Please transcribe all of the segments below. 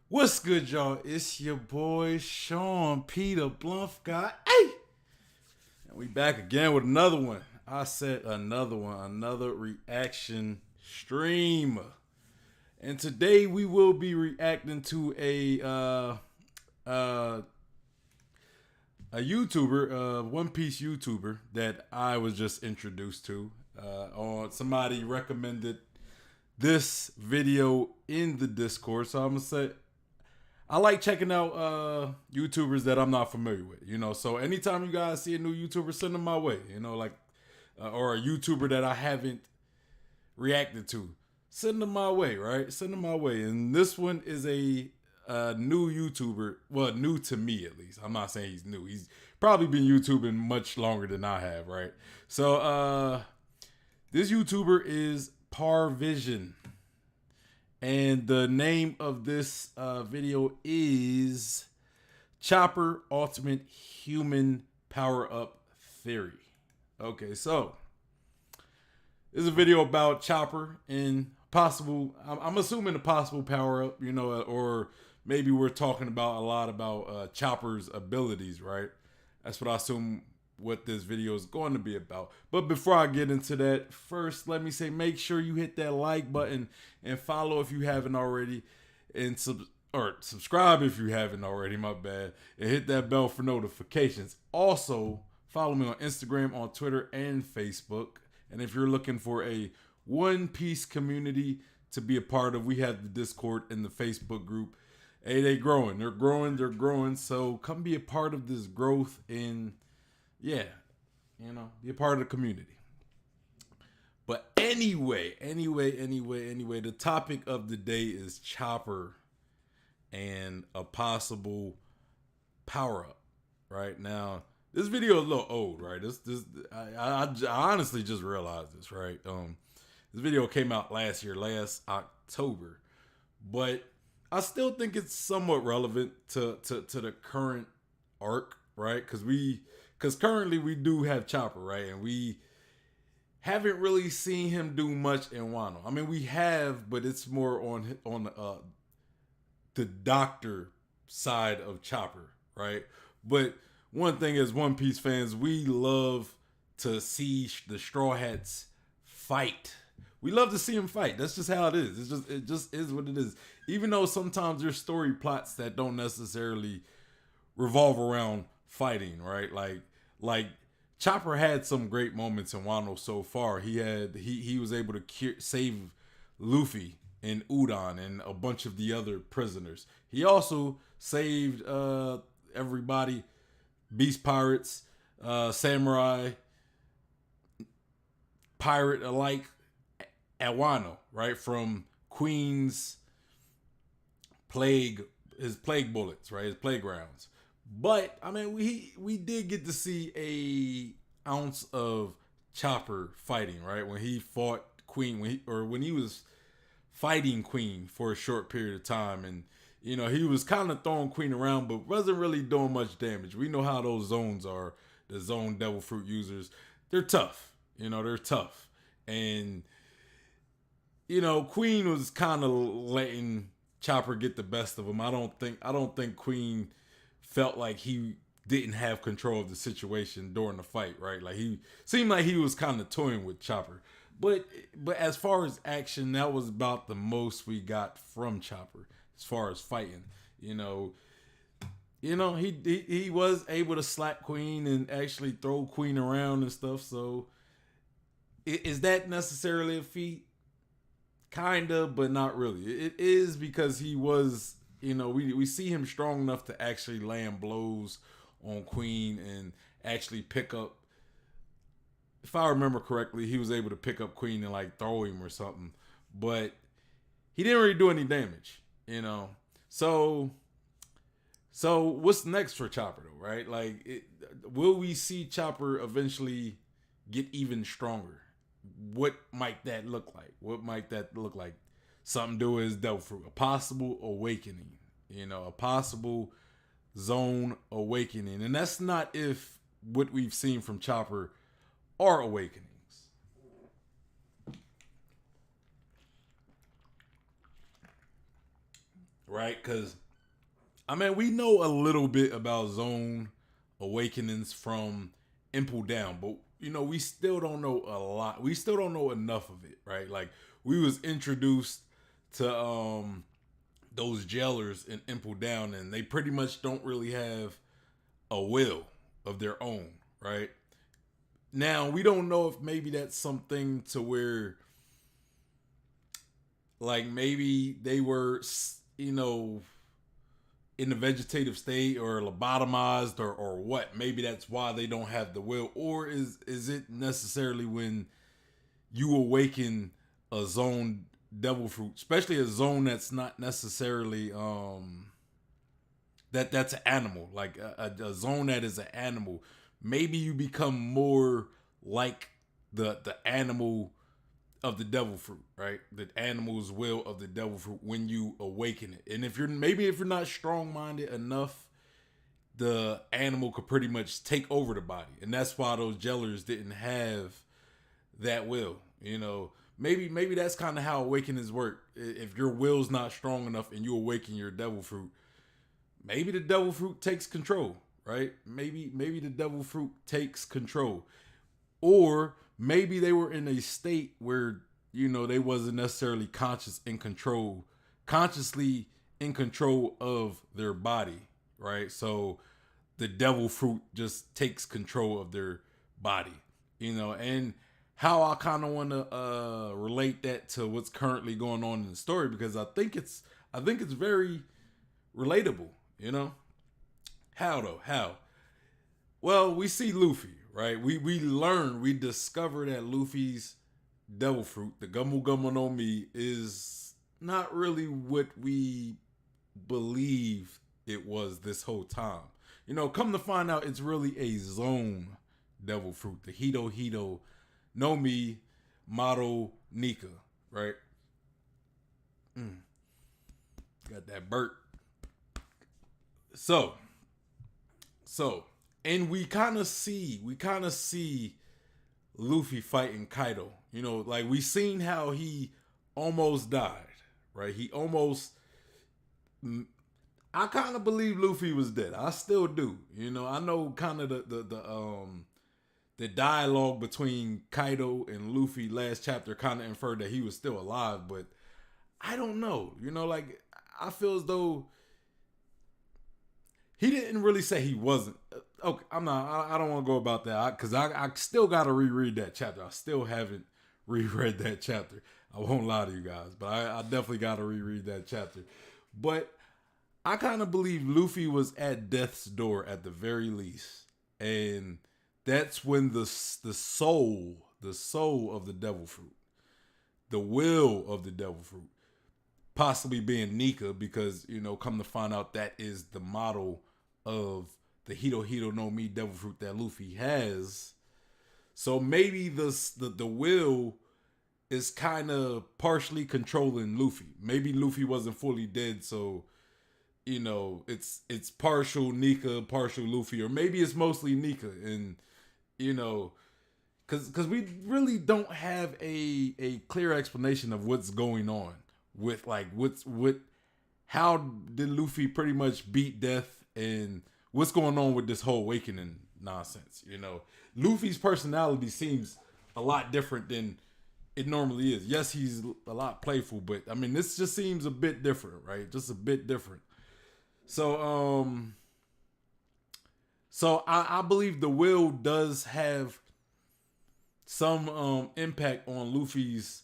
What's good, y'all? It's your boy Sean Peter Bluff guy. Hey, and we back again with another one. I said another one, another reaction stream. And today we will be reacting to uh a YouTuber, One Piece YouTuber that I was just introduced to. On somebody recommended this video in the Discord, so I'm gonna say I like checking out YouTubers that I'm not familiar with, So anytime you guys see a new YouTuber, send them my way, or a YouTuber that I haven't reacted to, send them my way, right? Send them my way. And this one is a new YouTuber, well, new to me at least. I'm not saying he's new. He's probably been YouTubing much longer than I have, right? So this YouTuber is Parvision. And the name of this video is Chopper Ultimate Human Power Up Theory. Okay, so this is a video about Chopper and possible, I'm assuming a possible power up, or maybe we're talking about a lot about Chopper's abilities, right? That's what I assume what this video is going to be about. But before I get into that, first let me say make sure you hit that like button and follow if you haven't already, and subscribe if you haven't already, my bad, and hit that bell for notifications. Also follow me on Instagram, on Twitter, and Facebook. And if you're looking for a One Piece community to be a part of, we have the Discord and the Facebook group. Hey, they're growing, so come be a part of this growth and yeah, be a part of the community. But anyway, the topic of the day is Chopper and a possible power up. Right now, this video is a little old, right? I honestly just realized this, right? This video came out last October, but I still think it's somewhat relevant to the current arc, right? Because currently we do have Chopper, right? And we haven't really seen him do much in Wano. I mean, we have, but it's more on the doctor side of Chopper, right? But one thing as One Piece fans, we love to see the Straw Hats fight. We love to see him fight. That's just how it is. It just is what it is. Even though sometimes there's story plots that don't necessarily revolve around fighting, right? Like Chopper had some great moments in Wano so far. He was able to save Luffy and Udon and a bunch of the other prisoners. He also saved everybody, beast pirates, samurai, pirate alike at Wano, right? From Queen's his plague bullets, right? His plague rounds. But I mean, we did get to see a ounce of Chopper fighting, right? When he fought Queen, when he was fighting Queen for a short period of time, and he was kind of throwing Queen around, but wasn't really doing much damage. We know how those zones are. The zone devil fruit users, they're tough. They're tough, and Queen was kind of letting Chopper get the best of him. I don't think Queen felt like he didn't have control of the situation during the fight, right? Like he seemed like he was kind of toying with Chopper. But as far as action, that was about the most we got from Chopper as far as fighting. He was able to slap Queen and actually throw Queen around and stuff. So is that necessarily a feat? Kinda, but not really. It is because he was, we see him strong enough to actually land blows on Queen and actually pick up. If I remember correctly, he was able to pick up Queen and like throw him or something, but he didn't really do any damage, So what's next for Chopper though, right? Will we see Chopper eventually get even stronger? What might that look like? Something to do with his devil fruit, a possible awakening, a possible zone awakening, and that's not if what we've seen from Chopper are awakenings. Right? Because I mean, we know a little bit about zone awakenings from Impel Down, but we still don't know a lot. We still don't know enough of it, right? Like we was introduced to those jailers in Impel Down, and they pretty much don't really have a will of their own, right? Now we don't know if maybe that's something to where, like maybe they were, in the vegetative state or lobotomized or what. Maybe that's why they don't have the will, or is it necessarily when you awaken a zone devil fruit, especially a zone that's not necessarily that's an animal, like a zone that is an animal. Maybe you become more like the animal of the devil fruit, right? The animal's will of the devil fruit when you awaken it. And if you're not strong minded enough, the animal could pretty much take over the body. And that's why those jailers didn't have that will. Maybe that's kind of how awakenings work. If your will's not strong enough and you awaken your devil fruit, maybe the devil fruit takes control, right? Maybe the devil fruit takes control. Or maybe they were in a state where, they wasn't necessarily consciously in control of their body, right? So the devil fruit just takes control of their body, and how I kind of want to relate that to what's currently going on in the story, because I think it's very relatable, How though? How? Well, we see Luffy, right? We discover that Luffy's devil fruit, the Gumu Gumu no Mi, is not really what we believe it was this whole time. Come to find out, it's really a zone devil fruit, the Hito Hito no Mi Maro Nika, right? Got that burp. So, and we kind of see Luffy fighting Kaido. Like we seen how he almost died, right? I kind of believe Luffy was dead. I still do. I know kind of the dialogue between Kaido and Luffy last chapter kind of inferred that he was still alive, but I don't know. Like I feel as though he didn't really say he wasn't. Okay, I don't want to go about that because I still got to reread that chapter. I still haven't reread that chapter. I won't lie to you guys, but I definitely got to reread that chapter. But I kind of believe Luffy was at death's door at the very least, and that's when the soul of the devil fruit, the will of the devil fruit, possibly being Nika, because come to find out that is the model of the Hito Hito no Mi devil fruit that Luffy has. So maybe the will is kind of partially controlling Luffy. Maybe Luffy wasn't fully dead, so it's partial Nika, partial Luffy, or maybe it's mostly Nika, and because we really don't have a clear explanation of what's going on with like how did Luffy pretty much beat death, and what's going on with this whole awakening nonsense. Luffy's personality seems a lot different than it normally is. Yes, he's a lot playful, but I mean, this just seems a bit different, right? Just a bit different. So, I believe the will does have some impact on Luffy's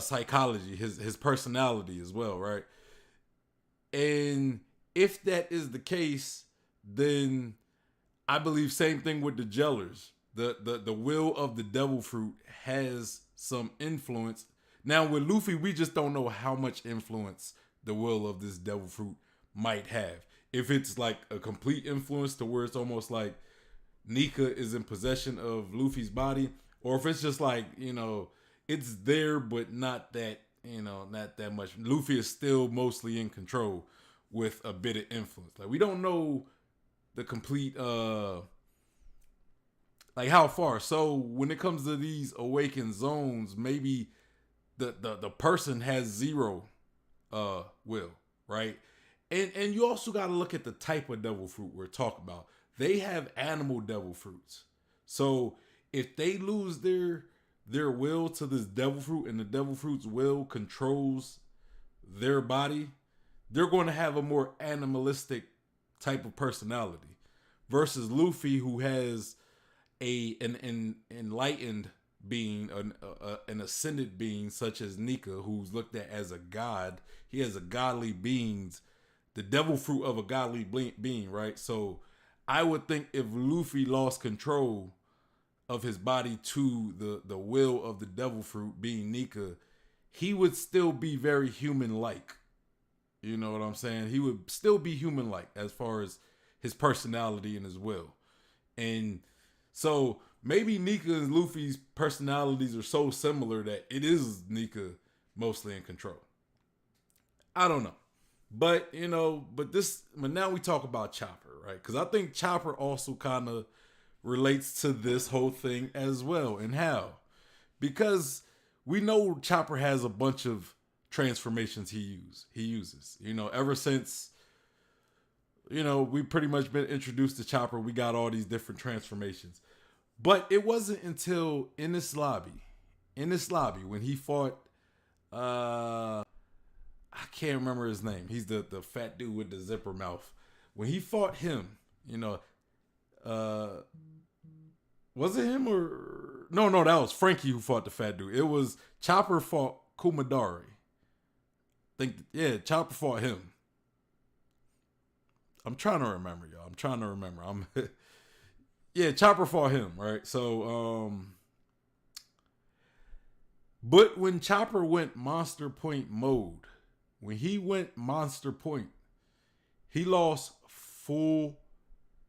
psychology, his personality as well, right? And if that is the case, then I believe same thing with the jailers. The will of the devil fruit has some influence. Now with Luffy, we just don't know how much influence the will of this devil fruit might have. If it's like a complete influence to where it's almost like Nika is in possession of Luffy's body, or if it's just like, it's there, but not that, not that much. Luffy is still mostly in control with a bit of influence. Like we don't know the complete, like how far. So when it comes to these awakened zones, maybe the person has zero will, right? And you also got to look at the type of devil fruit we're talking about. They have animal devil fruits. So if they lose their will to this devil fruit and the devil fruit's will controls their body, they're going to have a more animalistic type of personality versus Luffy, who has an enlightened being, an ascended being such as Nika, who's looked at as a god. He has a godly beings, the devil fruit of a godly being, right? So I would think if Luffy lost control of his body to the will of the devil fruit being Nika, he would still be very human like. You know what I'm saying? He would still be human like as far as his personality and his will. And so maybe Nika and Luffy's personalities are so similar that it is Nika mostly in control. I don't know. But but now we talk about Chopper, right? Because I think Chopper also kind of relates to this whole thing as well. And how? Because we know Chopper has a bunch of transformations he uses. Ever since we pretty much been introduced to Chopper, we got all these different transformations. But it wasn't until in this lobby when he fought I can't remember his name. He's the fat dude with the zipper mouth. When he fought him, was it him or no, that was Frankie who fought the fat dude. It was Chopper fought Kumadari. Chopper fought him. I'm trying to remember, y'all. Chopper fought him, right? So, but when Chopper went Monster Point mode, when he went Monster Point, he lost full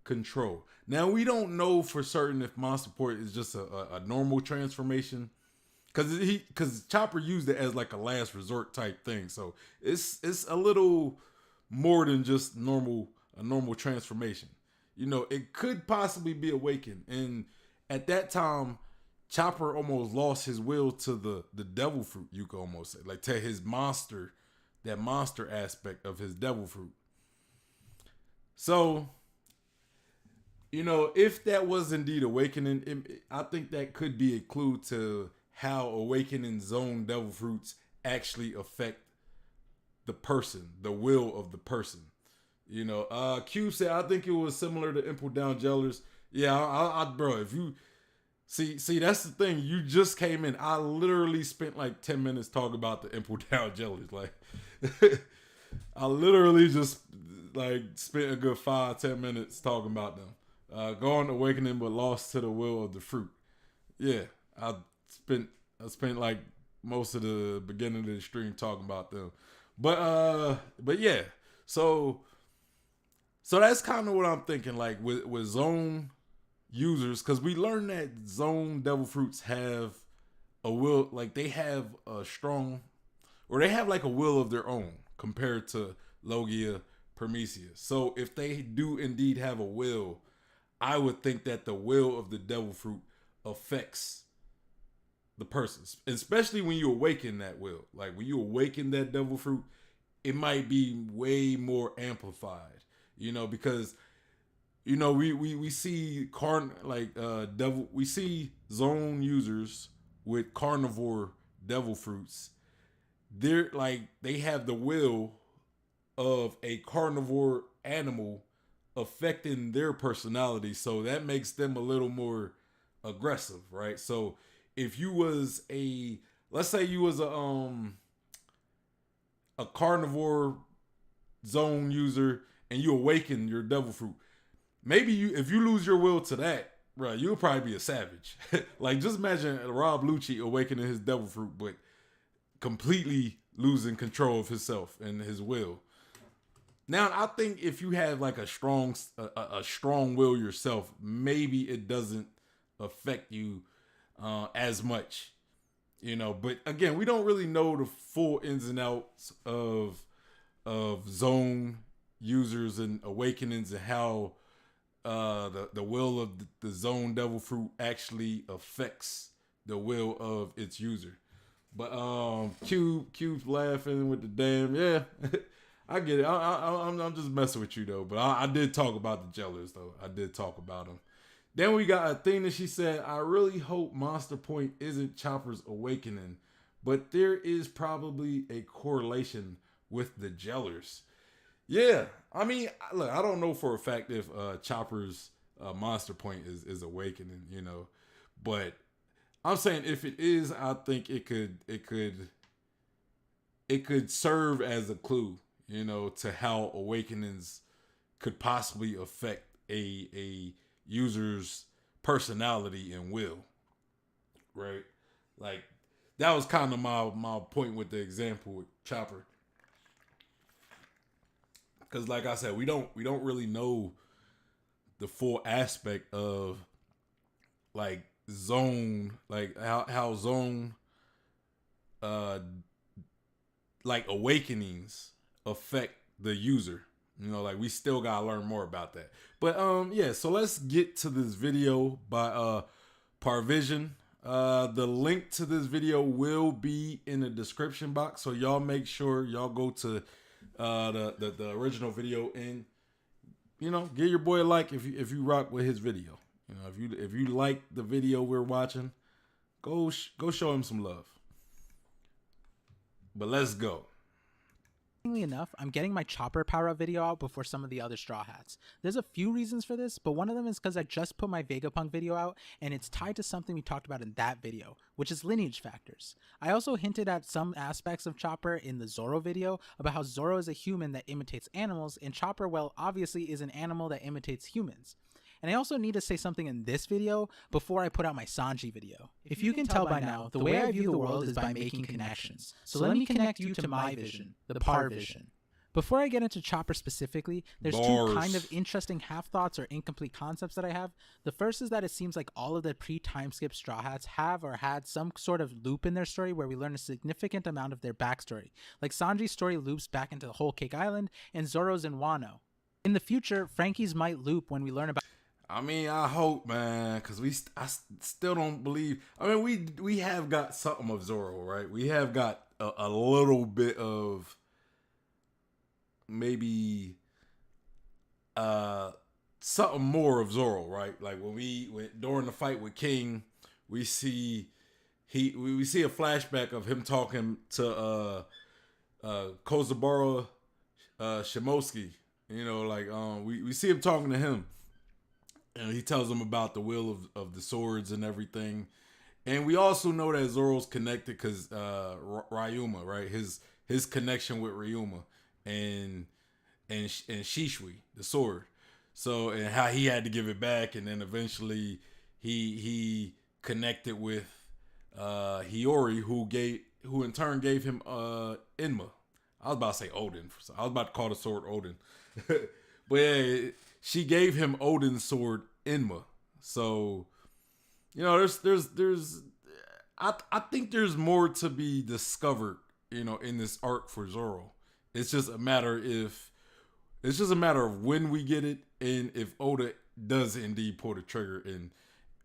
control. Now, we don't know for certain if Monster Point is just a normal transformation, because Chopper used it as like a last resort type thing. So it's a little more than just a normal transformation. It could possibly be awakened. And at that time, Chopper almost lost his will to the devil fruit, you could almost say. Like to his monster, that monster aspect of his devil fruit. So, if that was indeed awakening, I think that could be a clue to how awakening zone devil fruits actually affect the person, the will of the person. Q said, I think it was similar to Impel Down Jellers. Yeah, bro, if you see, that's the thing. You just came in. I literally spent like 10 minutes talking about the Impel Down Jellers. Like, I literally just like spent a good 5-10 minutes talking about them. Gone awakening, but lost to the will of the fruit. Yeah, I spent like most of the beginning of the stream talking about them. But yeah, so that's kind of what I'm thinking, like with zone users, because we learned that zone devil fruits have a will, like they have a strong, or they have like a will of their own compared to Logia, Prometheus. So if they do indeed have a will, I would think that the will of the devil fruit affects the person, especially when you awaken that will. Like when you awaken that devil fruit, it might be way more amplified, because we see we see zone users with carnivore devil fruits. They're like, they have the will of a carnivore animal affecting their personality, so that makes them a little more aggressive, right? So if you was let's say you was a carnivore zone user and you awaken your devil fruit, maybe if you lose your will to that, right, you'll probably be a savage. Like, just imagine Rob Lucci awakening his devil fruit, but completely losing control of himself and his will. Now, I think if you have like a strong will yourself, maybe it doesn't affect you as much, But again, we don't really know the full ins and outs of zone users and awakenings and how the will of the zone devil fruit actually affects the will of its user. But Cube's laughing with the damn, yeah. I get it. I'm just messing with you though. But I did talk about the Jellers though. I did talk about them. Then we got a thing that she said. I really hope Monster Point isn't Chopper's awakening, but there is probably a correlation with the Jellers. Yeah, I mean, look, I don't know for a fact if Chopper's Monster Point is awakening, you know, but I'm saying if it is, I think it could serve as a clue, you know, to how awakenings could possibly affect a user's personality and will, right? Like that was kind of my point with the example with Chopper, because like I said, we don't really know the full aspect of like Zone, like how Zone like awakenings affect the user. You know, like we still gotta learn more about that. But yeah, so let's get to this video by Parvision. The link to this video will be in the description box, so y'all make sure y'all go to the original video and, you know, give your boy a like if you rock with his video. You know, if you like the video we're watching, go show him some love. But let's go. Enough, I'm getting my Chopper power up video out before some of the other Straw Hats. There's a few reasons for this, but one of them is because I just put my Vegapunk video out, and it's tied to something we talked about in that video, which is lineage factors. I also hinted at some aspects of Chopper in the Zoro video about how Zoro is a human that imitates animals, and Chopper, well, obviously is an animal that imitates humans. And I also need to say something in this video before I put out my Sanji video. If you can tell by now, the way I view the world is by making connections. So let me connect you to my vision, the Parvision. Before I get into Chopper specifically, there's two kind of interesting half-thoughts or incomplete concepts that I have. The first is that it seems like all of the pre-time skip Straw Hats have or had some sort of loop in their story where we learn a significant amount of their backstory. Like Sanji's story loops back into the Whole Cake Island, and Zoro's in Wano. In the future, Frankie's might loop when we learn about... I mean, I hope, man, because I still don't believe. I mean, we have got something of Zoro, right? We have got a little bit of maybe something more of Zoro, right? Like when during the fight with King, we see we see a flashback of him talking to Kozabara Shimosuke. You know, like we see him talking to him. And he tells them about the will of the swords and everything. And we also know that Zoro's connected because Ryuma, right? His connection with Ryuma and Shishui, the sword. So, and how he had to give it back, and then eventually he connected with Hiyori, who in turn gave him Enma. I was about to say Odin. I was about to call the sword Odin. But yeah, she gave him Odin's sword, Enma. So, you know, there's I think there's more to be discovered, you know, in this arc for Zoro. It's just a matter of when we get it, and if Oda does indeed pull the trigger and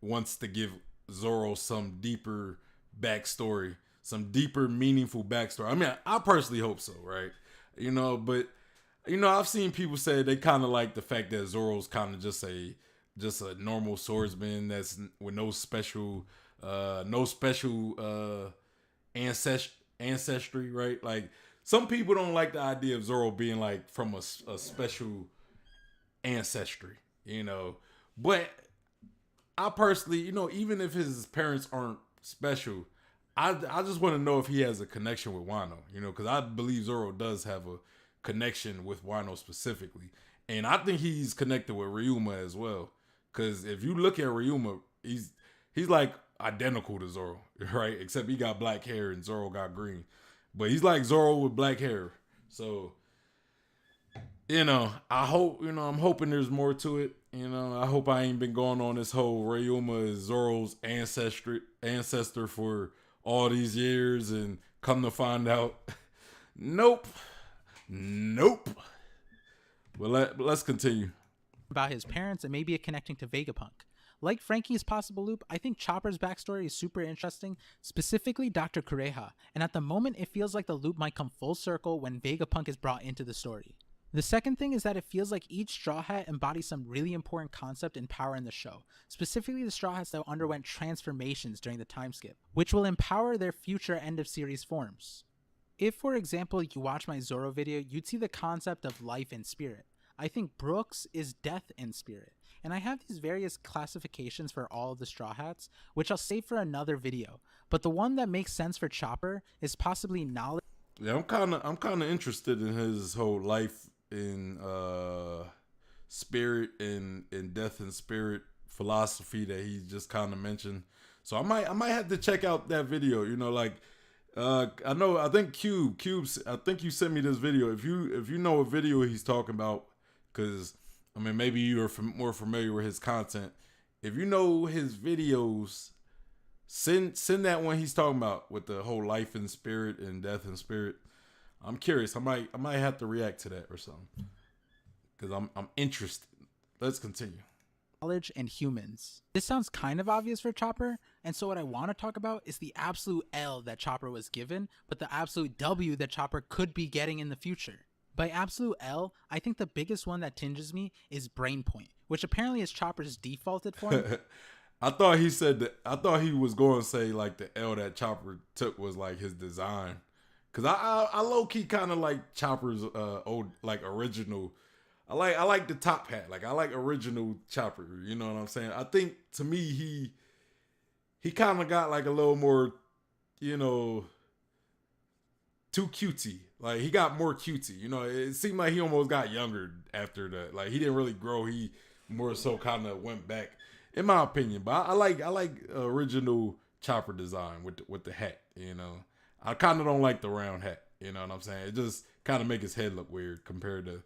wants to give Zoro some deeper backstory, some deeper meaningful backstory. I mean, I personally hope so, right? You know, but you know, I've seen people say they kind of like the fact that Zoro's kind of just a normal swordsman that's with no special ancestry, right? Like some people don't like the idea of Zoro being like from a special ancestry, you know. But I personally, you know, even if his parents aren't special, I just want to know if he has a connection with Wano, you know, because I believe Zoro does have a connection with Wano specifically, and I think he's connected with Ryuma as well. Because if you look at Ryuma, he's like identical to Zoro, right? Except he got black hair and Zoro got green, but he's like Zoro with black hair. So, you know, I'm hoping there's more to it. You know, I hope I ain't been going on this whole Ryuma is Zoro's ancestor for all these years, and come to find out, nope. Well, let's continue. About his parents and maybe it connecting to Vegapunk. Like Frankie's possible loop, I think Chopper's backstory is super interesting, specifically Dr. Kureha, and at the moment it feels like the loop might come full circle when Vegapunk is brought into the story. The second thing is that it feels like each Straw Hat embodies some really important concept and power in the show, specifically the Straw Hats that underwent transformations during the time skip, which will empower their future end-of-series forms. If, for example, you watch my Zoro video, you'd see the concept of life and spirit. I think Brooks is death and spirit, and I have these various classifications for all of the Straw Hats, which I'll save for another video, but the one that makes sense for Chopper is possibly knowledge. Yeah, I'm kind of interested in his whole life in spirit and death and spirit philosophy that he just kind of mentioned. So I might have to check out that video. You know, like I think Cubes. I think you sent me this video. If you know a video he's talking about, because I mean maybe you're more familiar with his content. If you know his videos, send that one he's talking about with the whole life and spirit and death and spirit. I'm curious. I might have to react to that or something because I'm interested. Let's continue. Knowledge and humans. This sounds kind of obvious for Chopper, and so what I want to talk about is the absolute L that Chopper was given, but the absolute W that Chopper could be getting in the future. By absolute L, I think the biggest one that tinges me is Brain Point, which apparently is Chopper's defaulted form. I thought he said that. I thought he was going to say like the L that Chopper took was like his design. Cause I low key kind of like Chopper's old like original. I like the top hat. Like I like original Chopper. You know what I'm saying? I think to me he kind of got like a little more, you know, too cutesy. Like he got more cutesy. You know, it seemed like he almost got younger after that. Like he didn't really grow. He more so kind of went back, in my opinion. But I like original Chopper design with the hat. You know. I kind of don't like the round hat, you know what I'm saying? It just kind of make his head look weird compared to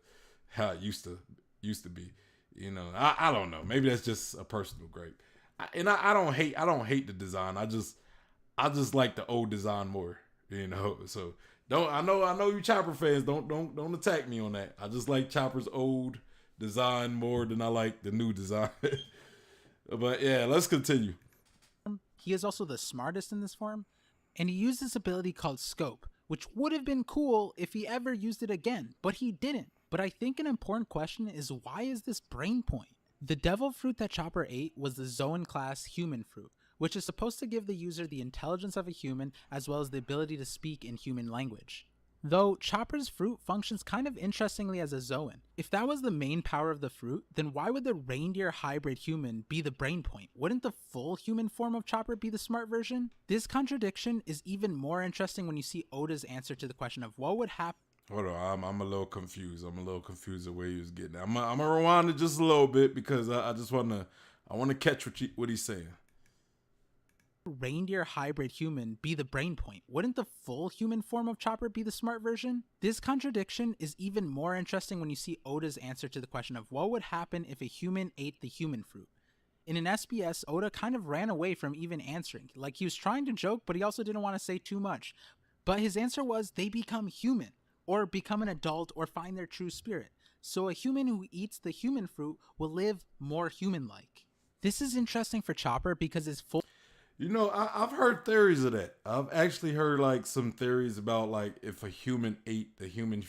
how it used to be, you know. I don't know. Maybe that's just a personal gripe. I don't hate the design. I just like the old design more, you know. So I know you Chopper fans. Don't attack me on that. I just like Chopper's old design more than I like the new design. But yeah, let's continue. He is also the smartest in this form. And he used this ability called Scope, which would have been cool if he ever used it again, but he didn't. But I think an important question is, why is this Brain Point? The devil fruit that Chopper ate was the Zoan class human fruit, which is supposed to give the user the intelligence of a human as well as the ability to speak in human language. Though Chopper's fruit functions kind of interestingly as a Zoan. If that was the main power of the fruit, then why would the reindeer hybrid human be the Brain Point? Wouldn't the full human form of Chopper be the smart version? This contradiction is even more interesting when you see Oda's answer to the question of what would happen. Hold on, I'm a little confused. I'm a little confused at where he was getting at. I'm gonna rewind it just a little bit because I just wanna catch what he's saying. Reindeer hybrid human be the Brain Point? Wouldn't the full human form of Chopper be the smart version? This contradiction is even more interesting when you see Oda's answer to the question of what would happen if a human ate the human fruit. In an SBS, Oda kind of ran away from even answering. Like he was trying to joke, but he also didn't want to say too much. But his answer was they become human, or become an adult, or find their true spirit. So a human who eats the human fruit will live more human-like. This is interesting for Chopper because his full... You know, I've heard theories of that. I've actually heard like some theories about like if a human ate the human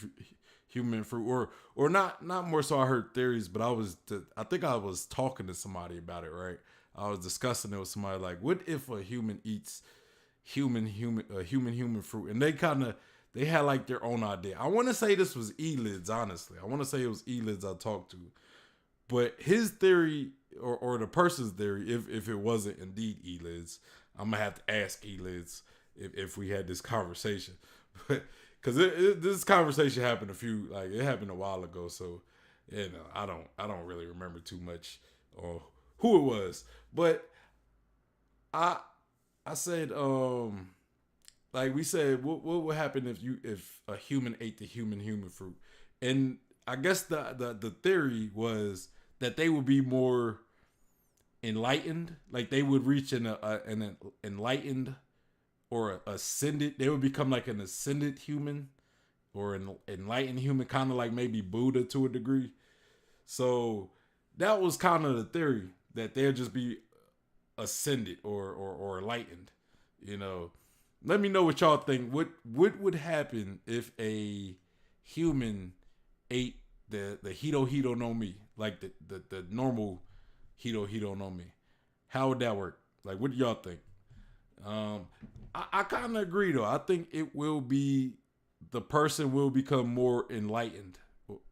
fruit, or not more so. I heard theories, but I think I was talking to somebody about it. Right, I was discussing it with somebody like, what if a human eats human fruit, and they had like their own idea. I want to say this was Elids, honestly. I want to say it was Elids I talked to, but his theory. Or the person's theory, if it wasn't indeed Elids, I'm gonna have to ask Elids if we had this conversation, because this conversation happened it happened a while ago, so you know I don't really remember too much or who it was, but I said like we said what would happen if a human ate the human fruit, and I guess the theory was that they would be more enlightened, like they would reach an enlightened or ascended. They would become like an ascended human or an enlightened human, kind of like maybe Buddha to a degree. So that was kind of the theory. that they'll just be ascended or enlightened. You know, let me know what y'all think. What would happen if a human ate the Hito Hito no Mi, like the normal Hito Hito no Mi? How would that work? Like, what do y'all think? I kind of agree though. I think it will be, the person will become more enlightened.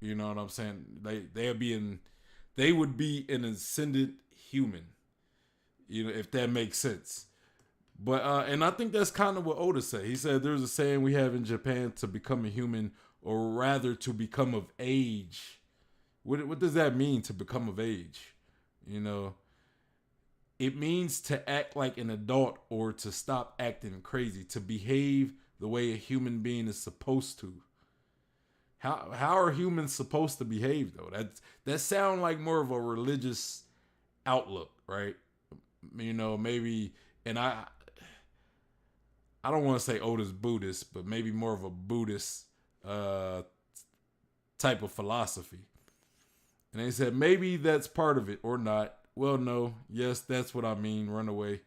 You know what I'm saying? They would be an ascended human. You know, if that makes sense. But and I think that's kind of what Oda said. He said there's a saying we have in Japan, to become a human, or rather to become of age. What does that mean, to become of age? You know, it means to act like an adult, or to stop acting crazy, to behave the way a human being is supposed to. How are humans supposed to behave though? That sound like more of a religious outlook, right? You know, maybe, and I don't want to say Oda's Buddhist, but maybe more of a Buddhist type of philosophy. And they said maybe that's part of it or not. Well, no, yes, that's what I mean. Run away.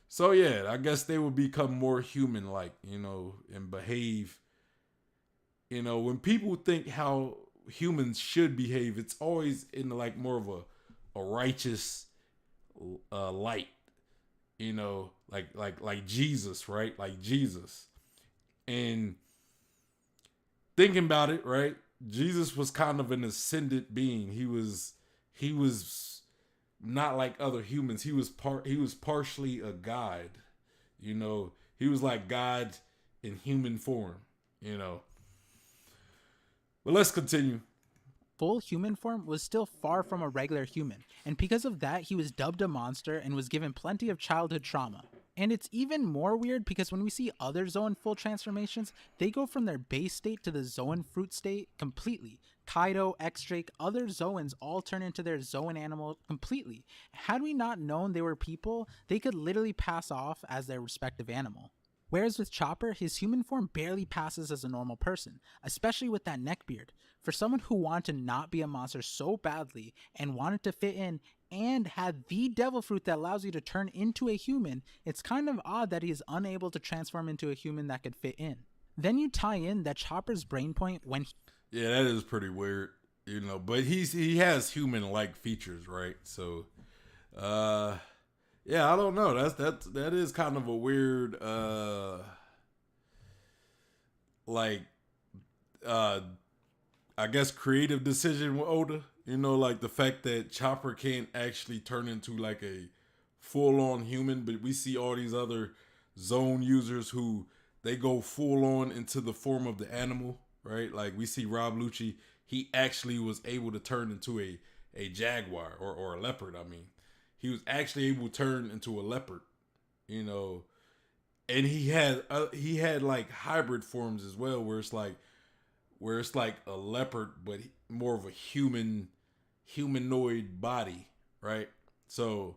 So yeah, I guess they would become more human-like, you know, and behave. You know, when people think how humans should behave, it's always in like more of a righteous light. You know, like Jesus, right? Like Jesus. And thinking about it, right? Jesus was kind of an ascended being. He was not like other humans. He was partially a god. You know, he was like God in human form, you know. But let's continue. Full human form was still far from a regular human, and because of that, he was dubbed a monster and was given plenty of childhood trauma. And it's even more weird because when we see other Zoan full transformations, they go from their base state to the Zoan fruit state completely. Kaido, X-Drake, other Zoans all turn into their Zoan animal completely. Had we not known they were people, they could literally pass off as their respective animal. Whereas with Chopper, his human form barely passes as a normal person, especially with that neckbeard. For someone who wanted to not be a monster so badly and wanted to fit in and had the devil fruit that allows you to turn into a human, it's kind of odd that he is unable to transform into a human that could fit in. Then you tie in that Chopper's brain point when Yeah, that is pretty weird, you know, but he has human-like features, right? So yeah, I don't know. That is kind of a weird like I guess creative decision with Oda. You know, like the fact that Chopper can't actually turn into like a full-on human, but we see all these other zone users who they go full-on into the form of the animal, right? Like we see Rob Lucci, he actually was able to turn into a jaguar or a leopard. I mean, he was actually able to turn into a leopard, you know, and he had like hybrid forms as well, where it's like a leopard, but more of a humanoid body, right? So,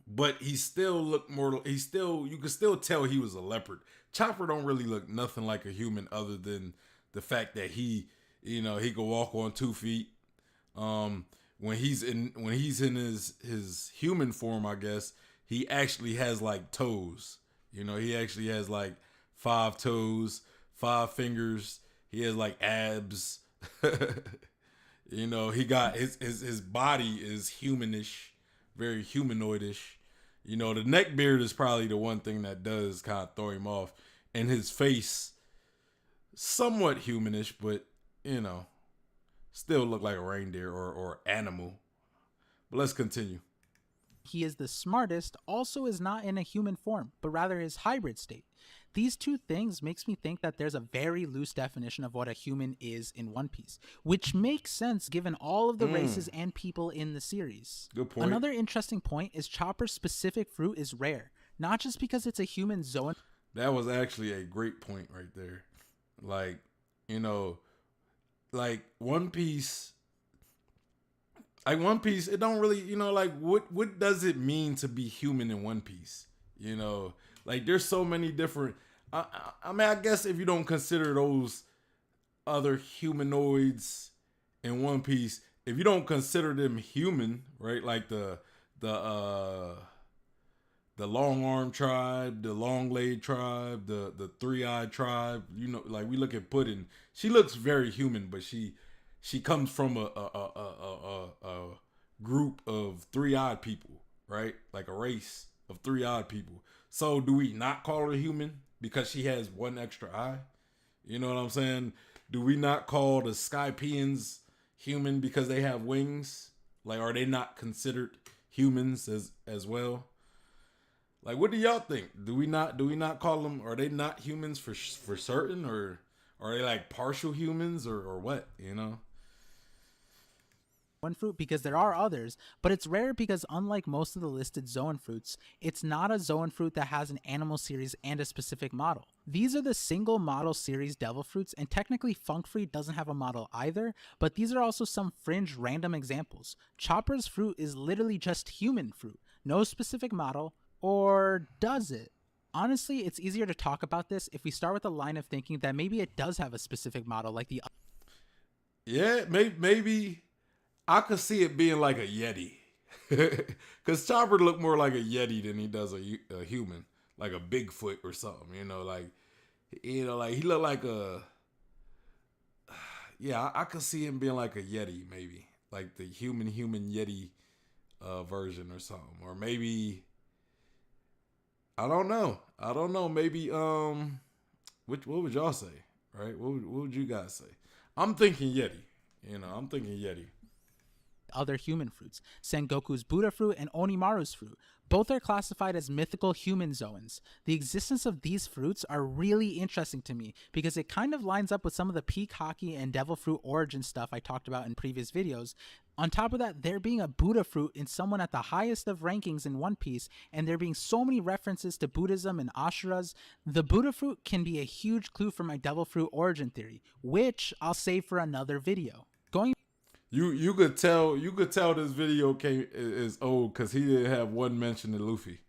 but he still looked more. You could still tell he was a leopard. Chopper don't really look nothing like a human, other than the fact that he could walk on 2 feet. When he's in his human form, I guess he actually has like toes. You know, he actually has like 5 toes, 5 fingers. He has like abs. You know, he got his body is humanish, very humanoidish. You know, the neck beard is probably the one thing that does kind of throw him off, and his face somewhat humanish, but you know, still look like a reindeer or animal. But let's continue. he is the smartest also is not in a human form, but rather his hybrid state. These two things makes me think that there's a very loose definition of what a human is in One Piece, which makes sense given all of the races and people in the series. Good point. Another interesting point is Chopper's specific fruit is rare, not just because it's a human Zoan. That was actually a great point right there. Like, you know, like One Piece, it don't really, you know, like what does it mean to be human in One Piece? You know, like there's so many different. I mean, I guess if you don't consider those other humanoids in One Piece, if you don't consider them human, right? Like the uh the long arm tribe, the long leg tribe, the 3-eyed tribe. You know, like we look at Puddin. She looks very human, but she comes from a group of 3-eyed people, right? Like a race of 3-eyed people. So do we not call her human because she has one extra eye? You know what I'm saying? Do we not call the Skypeans human because they have wings? Like, are they not considered humans as well? Like, what do y'all think? Do we not call them? Are they not humans for certain, or are they like partial humans, or what? You know? One fruit because there are others, but it's rare because unlike most of the listed zoan fruits, it's not a zoan fruit that has an animal series and a specific model. These are the single model series devil fruits, and technically Funk Free doesn't have a model either, but these are also some fringe random examples. Chopper's fruit is literally just human fruit, no specific model, or does it? Honestly, it's easier to talk about this if we start with a line of thinking that maybe it does have a specific model like the Yeah, maybe I could see it being like a Yeti. Because Chopper looked more like a Yeti than he does a human, like a Bigfoot or something. Like he looked like a. Yeah, I could see him being like a Yeti, maybe like the human Yeti version or something, or maybe I don't know. Maybe what would y'all say? Right? What would you guys say? I'm thinking Yeti. I'm thinking Yeti. other human fruits, Sengoku's Buddha fruit and Onimaru's fruit. Both are classified as mythical human zoans. The existence of these fruits are really interesting to me because it kind of lines up with some of the peak hockey and devil fruit origin stuff I talked about in previous videos. On top of that, there being a Buddha fruit in someone at the highest of rankings in One Piece, and there being so many references to Buddhism and Ashuras, the Buddha fruit can be a huge clue for my devil fruit origin theory, which I'll save for another video. Going You could tell this video is old because he didn't have one mention of Luffy.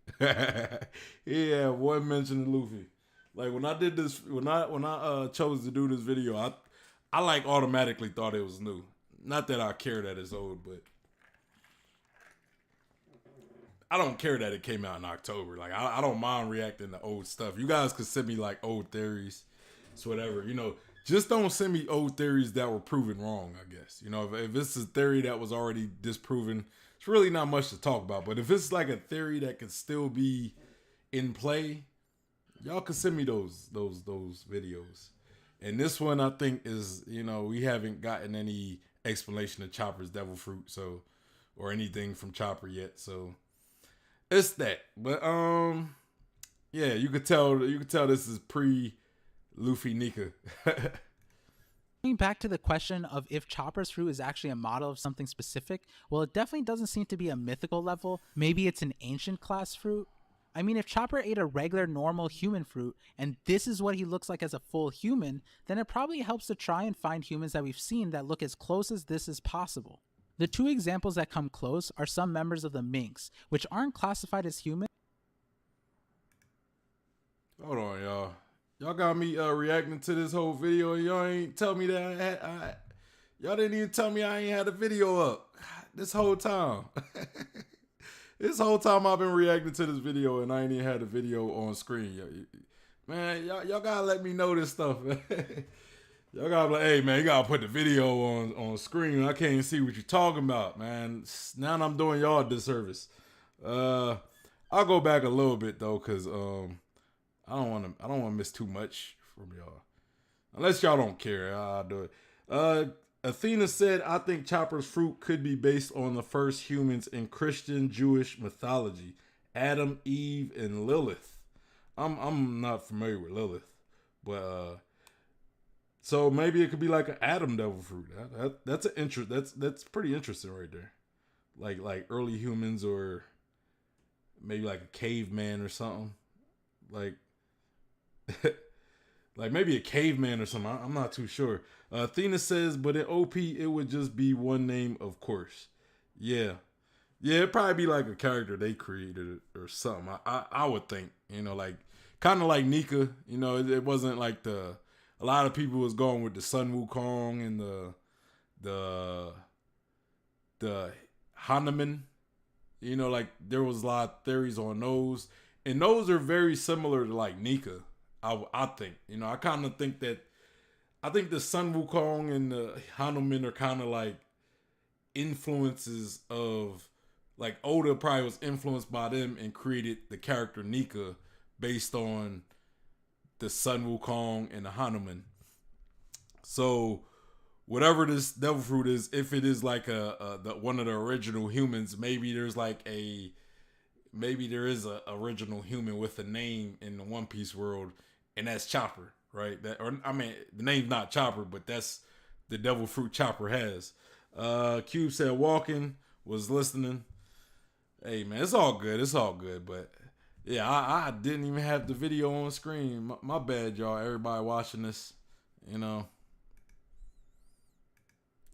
He had one mention of Luffy. Like when I did this, when I chose to do this video, I like automatically thought it was new. Not that I care that it's old, but I don't care that it came out in October. Like I don't mind reacting to old stuff. You guys could send me like old theories, it's whatever. Just don't send me old theories that were proven wrong, I guess. If it's a theory that was already disproven, it's really not much to talk about. But if it's like a theory that could still be in play, y'all can send me those videos. And this one I think is, we haven't gotten any explanation of Chopper's devil fruit, or anything from Chopper yet. So it's that. But yeah, you could tell this is pre Luffy Nika. Going back to the question of if Chopper's fruit is actually a model of something specific, well, it definitely doesn't seem to be a mythical level. Maybe it's an ancient class fruit. I mean, if Chopper ate a regular, normal human fruit, and this is what he looks like as a full human, then it probably helps to try and find humans that we've seen that look as close as this as possible. The two examples that come close are some members of the Minks, which aren't classified as human. Hold on, y'all. Y'all got me reacting to this whole video, and y'all ain't tell me that y'all didn't even tell me I ain't had a video up this whole time. This whole time I've been reacting to this video, and I ain't even had a video on screen. Man, y'all gotta let me know this stuff, man. Y'all gotta be like, hey, man, you gotta put the video on screen. I can't see what you're talking about, man. Now I'm doing y'all a disservice. I'll go back a little bit though, cause I don't want to miss too much from y'all. Unless y'all don't care, I'll do it. Athena said, I think Chopper's fruit could be based on the first humans in Christian Jewish mythology, Adam, Eve, and Lilith. I'm not familiar with Lilith, but so maybe it could be like an Adam devil fruit. That's an interest. That's pretty interesting right there. Like early humans, or maybe like a caveman or something. Like like maybe a caveman or something. I'm not too sure. Athena says, but in OP, it would just be one name, of course. Yeah. It'd probably be like a character they created or something. I would think, like kind of like Nika. It wasn't like a lot of people was going with the Sun Wukong and the the Hanuman. You know, like there was a lot of theories on those, and those are very similar to like Nika. I think, you know, I kind of think that I think the Sun Wukong and the Hanuman are kind of like influences of, like, Oda probably was influenced by them and created the character Nika based on the Sun Wukong and the Hanuman. So whatever this devil fruit is, if it is like one of the original humans, maybe there is a original human with a name in the One Piece world, and that's Chopper, right? The name's not Chopper, but that's the devil fruit Chopper has. Cube said walking, was listening. Hey man, it's all good, but yeah, I didn't even have the video on screen. My bad, y'all. Everybody watching this, you know.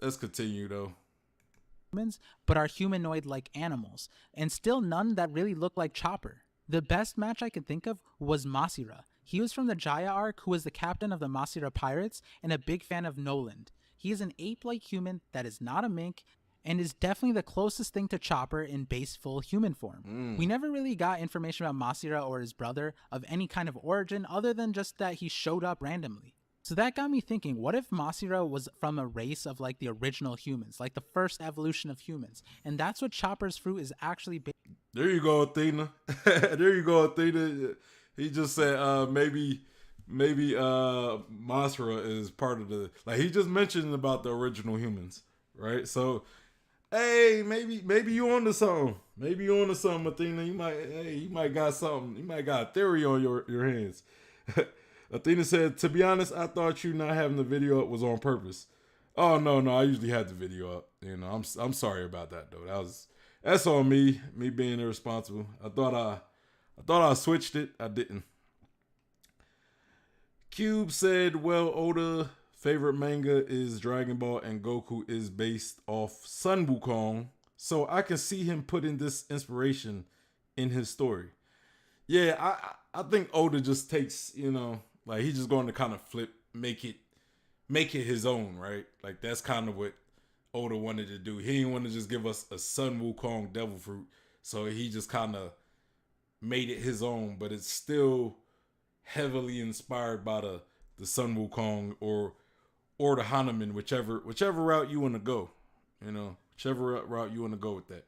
Let's continue though. Humans, but are humanoid like animals, and still none that really look like Chopper. The best match I could think of was Masira. He was from the Jaya arc, who was the captain of the Masira pirates and a big fan of Noland. He is an ape-like human that is not a mink, and is definitely the closest thing to Chopper in base full human form. We never really got information about Masira or his brother of any kind of origin other than just that he showed up randomly. So that got me thinking, what if Masira was from a race of like the original humans, like the first evolution of humans? And that's what Chopper's fruit is actually based. There you go, Athena. There you go, Athena. He just said maybe Masra is part of the, like, he just mentioned about the original humans, right? So hey, maybe you onto something. Maybe you onto something, Athena. You might got something. You might got a theory on your hands. Athena said, to be honest, I thought you not having the video up was on purpose. Oh no, I usually had the video up. You know, I'm sorry about that though. That's on me being irresponsible. I thought I switched it. I didn't. Cube said, well, Oda favorite manga is Dragon Ball and Goku is based off Sun Wukong, so I can see him putting this inspiration in his story. Yeah, I think Oda just takes, you know, like he's just going to kind of make it his own, right? Like that's kind of what Oda wanted to do. He didn't want to just give us a Sun Wukong devil fruit, so he just kind of made it his own, but it's still heavily inspired by the Sun Wukong or the Hanuman, whichever route you want to go, you know, whichever route you want to go with that.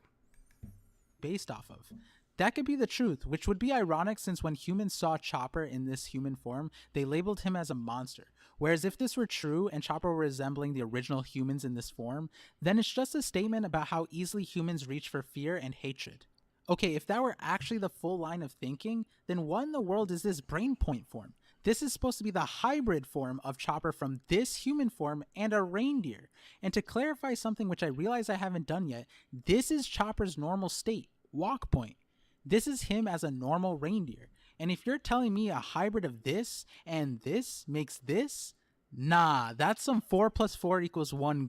Based off of. That could be the truth, which would be ironic since when humans saw Chopper in this human form, they labeled him as a monster. Whereas if this were true and Chopper were resembling the original humans in this form, then it's just a statement about how easily humans reach for fear and hatred. Okay, if that were actually the full line of thinking, then what in the world is this brain point form? This is supposed to be the hybrid form of Chopper from this human form and a reindeer. And to clarify something which I realize I haven't done yet, this is Chopper's normal state, walk point. This is him as a normal reindeer. And if you're telling me a hybrid of this and this makes this, nah, that's some 4 + 4 = 1.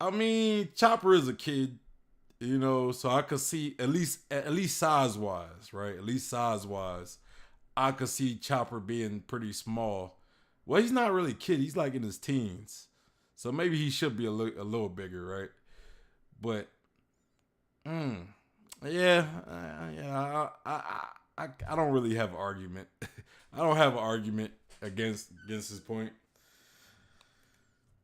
I mean, Chopper is a kid, you know, so I could see at least size wise, right? At least size wise, I could see Chopper being pretty small. Well, he's not really a kid; he's like in his teens, so maybe he should be a little bigger, right? But, yeah, I don't really have an argument. I don't have an argument against his point.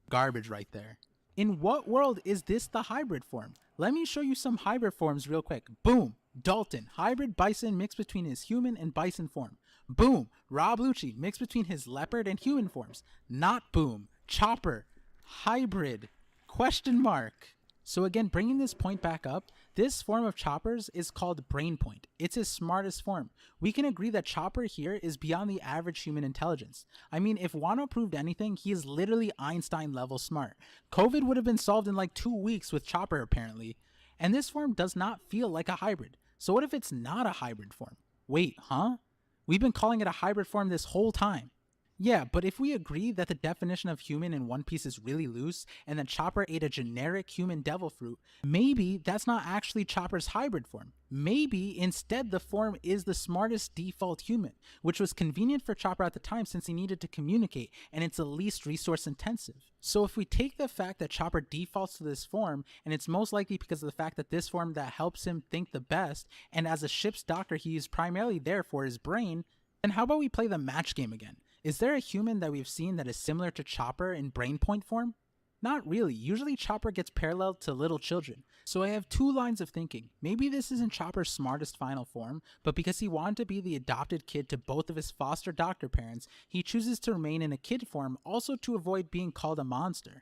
Garbage right there. In what world is this the hybrid form? Let me show you some hybrid forms real quick. Boom! Dalton, hybrid bison mixed between his human and bison form. Boom! Rob Lucci mixed between his leopard and human forms. Not boom. Chopper, hybrid, question mark. So again, bringing this point back up, this form of Chopper's is called Brain Point. It's his smartest form. We can agree that Chopper here is beyond the average human intelligence. I mean, if Wano proved anything, he is literally Einstein level smart. COVID would have been solved in like 2 weeks with Chopper apparently. And this form does not feel like a hybrid. So what if it's not a hybrid form? Wait, huh? We've been calling it a hybrid form this whole time. Yeah, but if we agree that the definition of human in One Piece is really loose and that Chopper ate a generic human devil fruit, maybe that's not actually Chopper's hybrid form. Maybe instead the form is the smartest default human, which was convenient for Chopper at the time since he needed to communicate and it's the least resource intensive. So if we take the fact that Chopper defaults to this form, and it's most likely because of the fact that this form that helps him think the best, and as a ship's doctor he is primarily there for his brain, then how about we play the match game again? Is there a human that we've seen that is similar to Chopper in brain point form? Not really. Usually Chopper gets paralleled to little children. So I have two lines of thinking. Maybe this isn't Chopper's smartest final form, but because he wanted to be the adopted kid to both of his foster doctor parents, he chooses to remain in a kid form also to avoid being called a monster.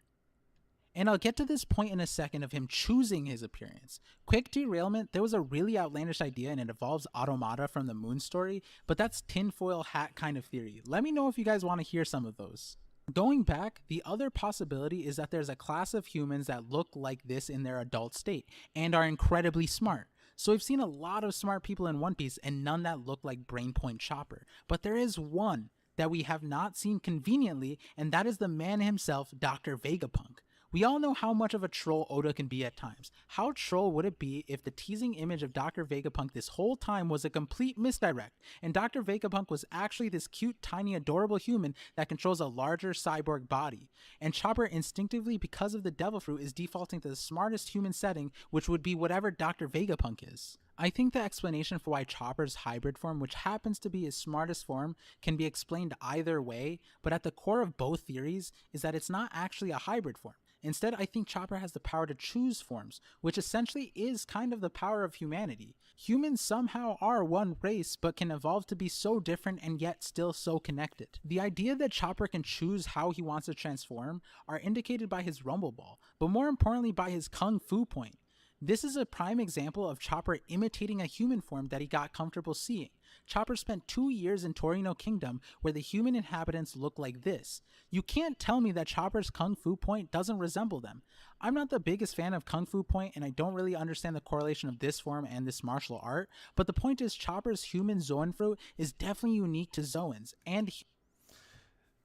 And I'll get to this point in a second of him choosing his appearance. Quick derailment, there was a really outlandish idea and it involves automata from the Moon story, but that's tinfoil hat kind of theory. Let me know if you guys want to hear some of those. Going back, the other possibility is that there's a class of humans that look like this in their adult state and are incredibly smart. So we've seen a lot of smart people in One Piece and none that look like Brainpoint Chopper. But there is one that we have not seen conveniently, and that is the man himself, Dr. Vegapunk. We all know how much of a troll Oda can be at times. How troll would it be if the teasing image of Dr. Vegapunk this whole time was a complete misdirect, and Dr. Vegapunk was actually this cute, tiny, adorable human that controls a larger cyborg body, and Chopper instinctively, because of the devil fruit, is defaulting to the smartest human setting, which would be whatever Dr. Vegapunk is. I think the explanation for why Chopper's hybrid form, which happens to be his smartest form, can be explained either way, but at the core of both theories is that it's not actually a hybrid form. Instead, I think Chopper has the power to choose forms, which essentially is kind of the power of humanity. Humans somehow are one race, but can evolve to be so different and yet still so connected. The idea that Chopper can choose how he wants to transform are indicated by his Rumble Ball, but more importantly by his Kung Fu point. This is a prime example of Chopper imitating a human form that he got comfortable seeing. Chopper spent 2 years in Torino Kingdom where the human inhabitants look like this. You can't tell me that Chopper's Kung Fu point doesn't resemble them. I'm not the biggest fan of Kung Fu point and I don't really understand the correlation of this form and this martial art, but the point is Chopper's human Zoan fruit is definitely unique to Zoans, and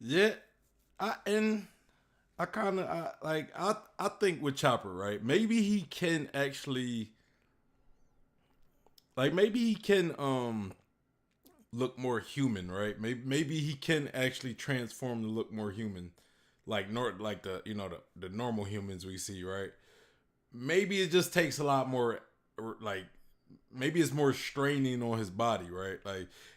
Yeah, I kind of I think with Chopper, right? Maybe he can actually maybe he can look more human, right? Maybe he can actually transform to look more human, like the the normal humans we see, right? Maybe it just takes a lot more, like maybe it's more straining on his body, right?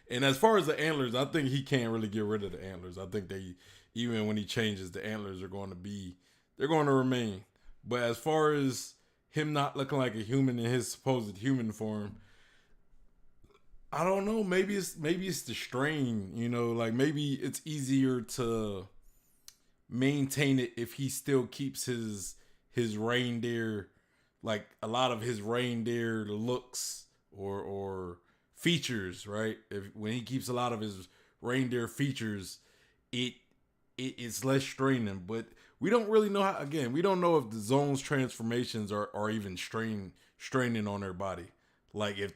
And as far as the antlers, I think he can't really get rid of the antlers. I think they, even when he changes, the antlers are going to be, they're going to remain. But as far as him not looking like a human in his supposed human form, I don't know. Maybe it's the strain. Like maybe it's easier to maintain it if he still keeps his reindeer, like a lot of his reindeer looks or features, right? When he keeps a lot of his reindeer features, it's less straining. But we don't really know how. Again, we don't know if the Zone's transformations are even straining on their body. Like if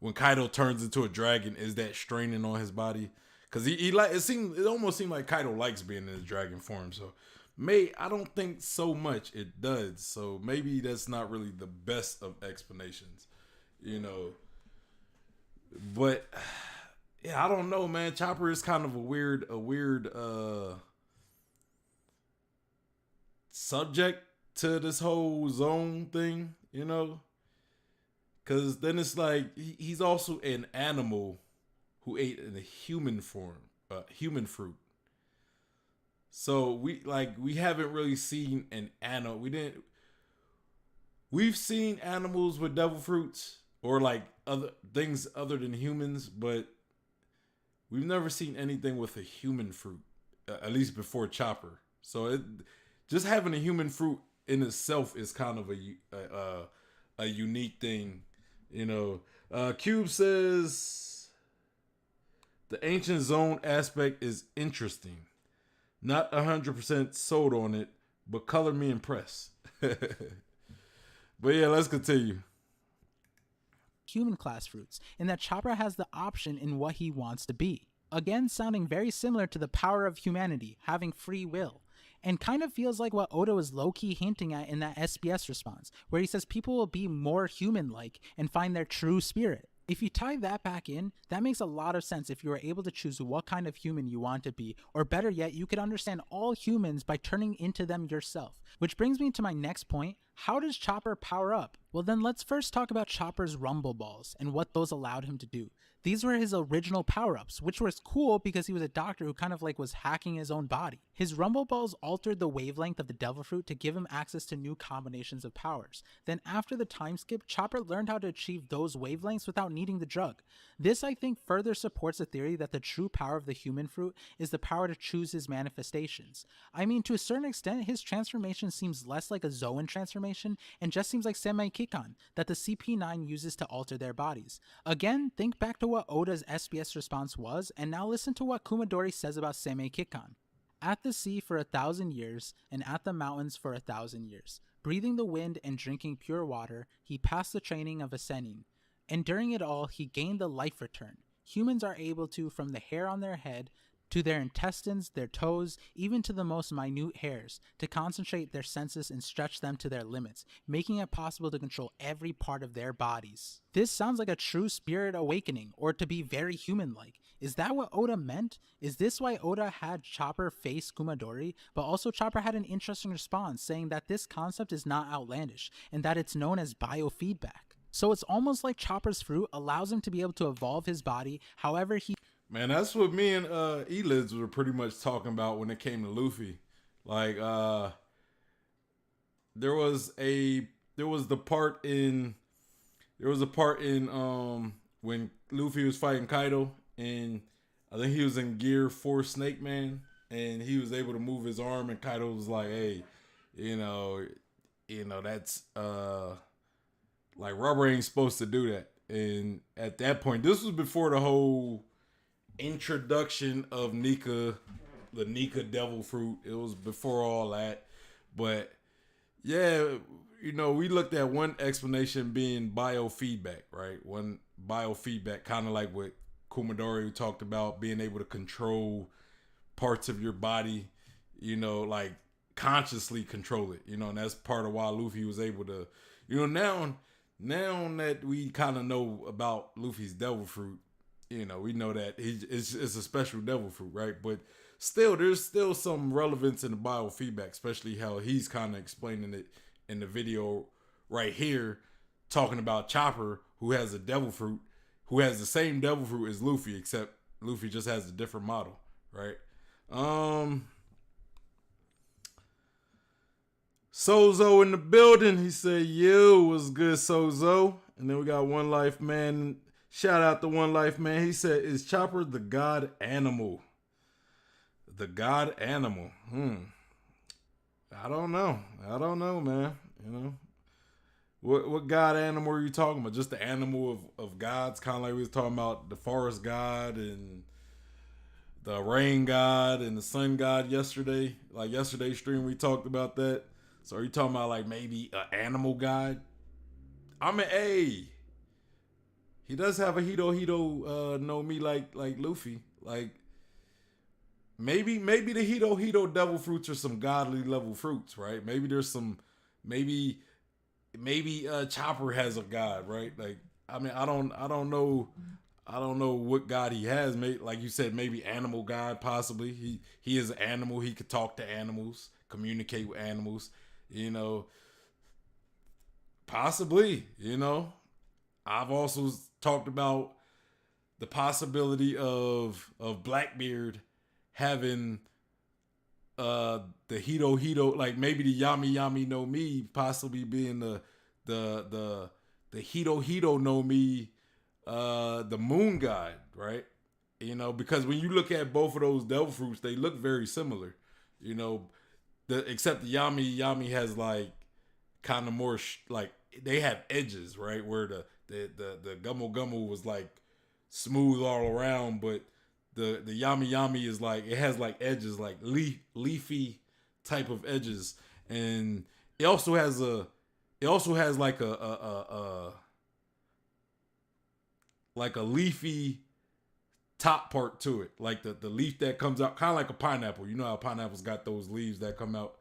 when Kaido turns into a dragon, is that straining on his body? Because it almost seemed like Kaido likes being in his dragon form. So I don't think so much it does. So maybe that's not really the best of explanations, But yeah, I don't know, man. Chopper is kind of a weird subject to this whole zone thing, Because then it's like he's also an animal who ate in a human form, human fruit. So we haven't really seen an animal. We've seen animals with devil fruits or like other things other than humans, but we've never seen anything with a human fruit, at least before Chopper. So just having a human fruit in itself is kind of a unique thing. Cube says the ancient zone aspect is interesting. Not 100% sold on it, but color me impressed. But yeah, let's continue. human class fruits, and that Chopper has the option in what he wants to be. again sounding very similar to the power of humanity, having free will. And kind of feels like what Oda was low-key hinting at in that SBS response, where he says people will be more human-like and find their true spirit. If you tie that back in, that makes a lot of sense if you were able to choose what kind of human you want to be, or better yet, you could understand all humans by turning into them yourself. Which brings me to my next point, how does Chopper power up? Well then let's first talk about Chopper's rumble balls and what those allowed him to do. These were his original power-ups, which was cool because he was a doctor who kind of like was hacking his own body. His rumble balls altered the wavelength of the devil fruit to give him access to new combinations of powers. Then after the time skip, Chopper learned how to achieve those wavelengths without needing the drug. This I think further supports the theory that the true power of the human fruit is the power to choose his manifestations. I mean, to a certain extent, his transformation seems less like a Zoan transformation and just seems like Semi-Kikan that the CP9 uses to alter their bodies. Again, think back to what Oda's SBS response was, and now listen to what Kumadori says about Semi-Kikan. At the sea for 1,000 years, and at the mountains for 1,000 years. Breathing the wind and drinking pure water, he passed the training of ascending. And during it all, he gained the life return. Humans are able to, from the hair on their head, to their intestines, their toes, even to the most minute hairs, to concentrate their senses and stretch them to their limits, making it possible to control every part of their bodies. This sounds like a true spirit awakening, or to be very human-like. Is that what Oda meant? Is this why Oda had Chopper face Kumadori? But also Chopper had an interesting response, saying that this concept is not outlandish, and that it's known as biofeedback. So it's almost like Chopper's fruit allows him to be able to evolve his body however he... Man, that's what me and Elids were pretty much talking about when it came to Luffy. Like, there was a part in when Luffy was fighting Kaido, and I think he was in Gear 4 Snake Man, and he was able to move his arm, and Kaido was like, hey, you know that's like rubber ain't supposed to do that. And at that point, this was before the whole introduction of the Nika Devil Fruit. It was before all that. But yeah, we looked at one explanation being biofeedback, right? One biofeedback, kind of like what Kumadori talked about, being able to control parts of your body, like consciously control it, and that's part of why Luffy was able to, now that we kind of know about Luffy's Devil Fruit, we know that it's a special devil fruit, right? But still, there's still some relevance in the biofeedback, especially how he's kind of explaining it in the video right here, talking about Chopper, who has a devil fruit, who has the same devil fruit as Luffy, except Luffy just has a different model, right? Sozo in the building. He said, yo, what's good, Sozo? And then we got One Life Man. Shout out to One Life Man. He said, is Chopper the god animal? The god animal. I don't know, man. What god animal are you talking about? Just the animal of gods? Kind of like we was talking about the forest god and the rain god and the sun god yesterday. Like yesterday's stream, we talked about that. So are you talking about like maybe an animal god? He does have a Hito no Mi like Luffy. Like maybe the Hito devil fruits are some godly level fruits, right? Maybe there's some maybe Chopper has a god, right? Like I don't know what god he has. Maybe, like you said, maybe animal god possibly. He is an animal. He could talk to animals, communicate with animals, possibly, I've also talked about the possibility of Blackbeard having the Hito, like maybe the Yami no Mi possibly being the Hito no Mi, the moon god, right? Because when you look at both of those devil fruits, they look very similar, except the Yami has like kind of more like they have edges, right? Where the Gummo was like smooth all around, but the Yami is like, it has like edges, like leafy type of edges, and it also has like a leafy top part to it, like the leaf that comes out, kind of like a pineapple. You know how pineapples got those leaves that come out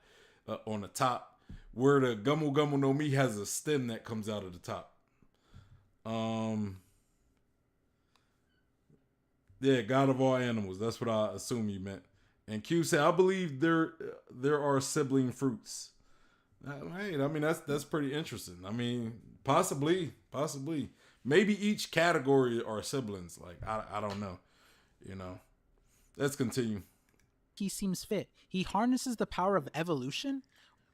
on the top, where the Gumu Gumu no Mi has a stem that comes out of the top. Yeah, God of all animals. That's what I assume you meant. And Q said, I believe there are sibling fruits. Hey, I mean that's pretty interesting. I mean, possibly. Maybe each category are siblings. Like I don't know. You know. Let's continue. He seems fit. He harnesses the power of evolution,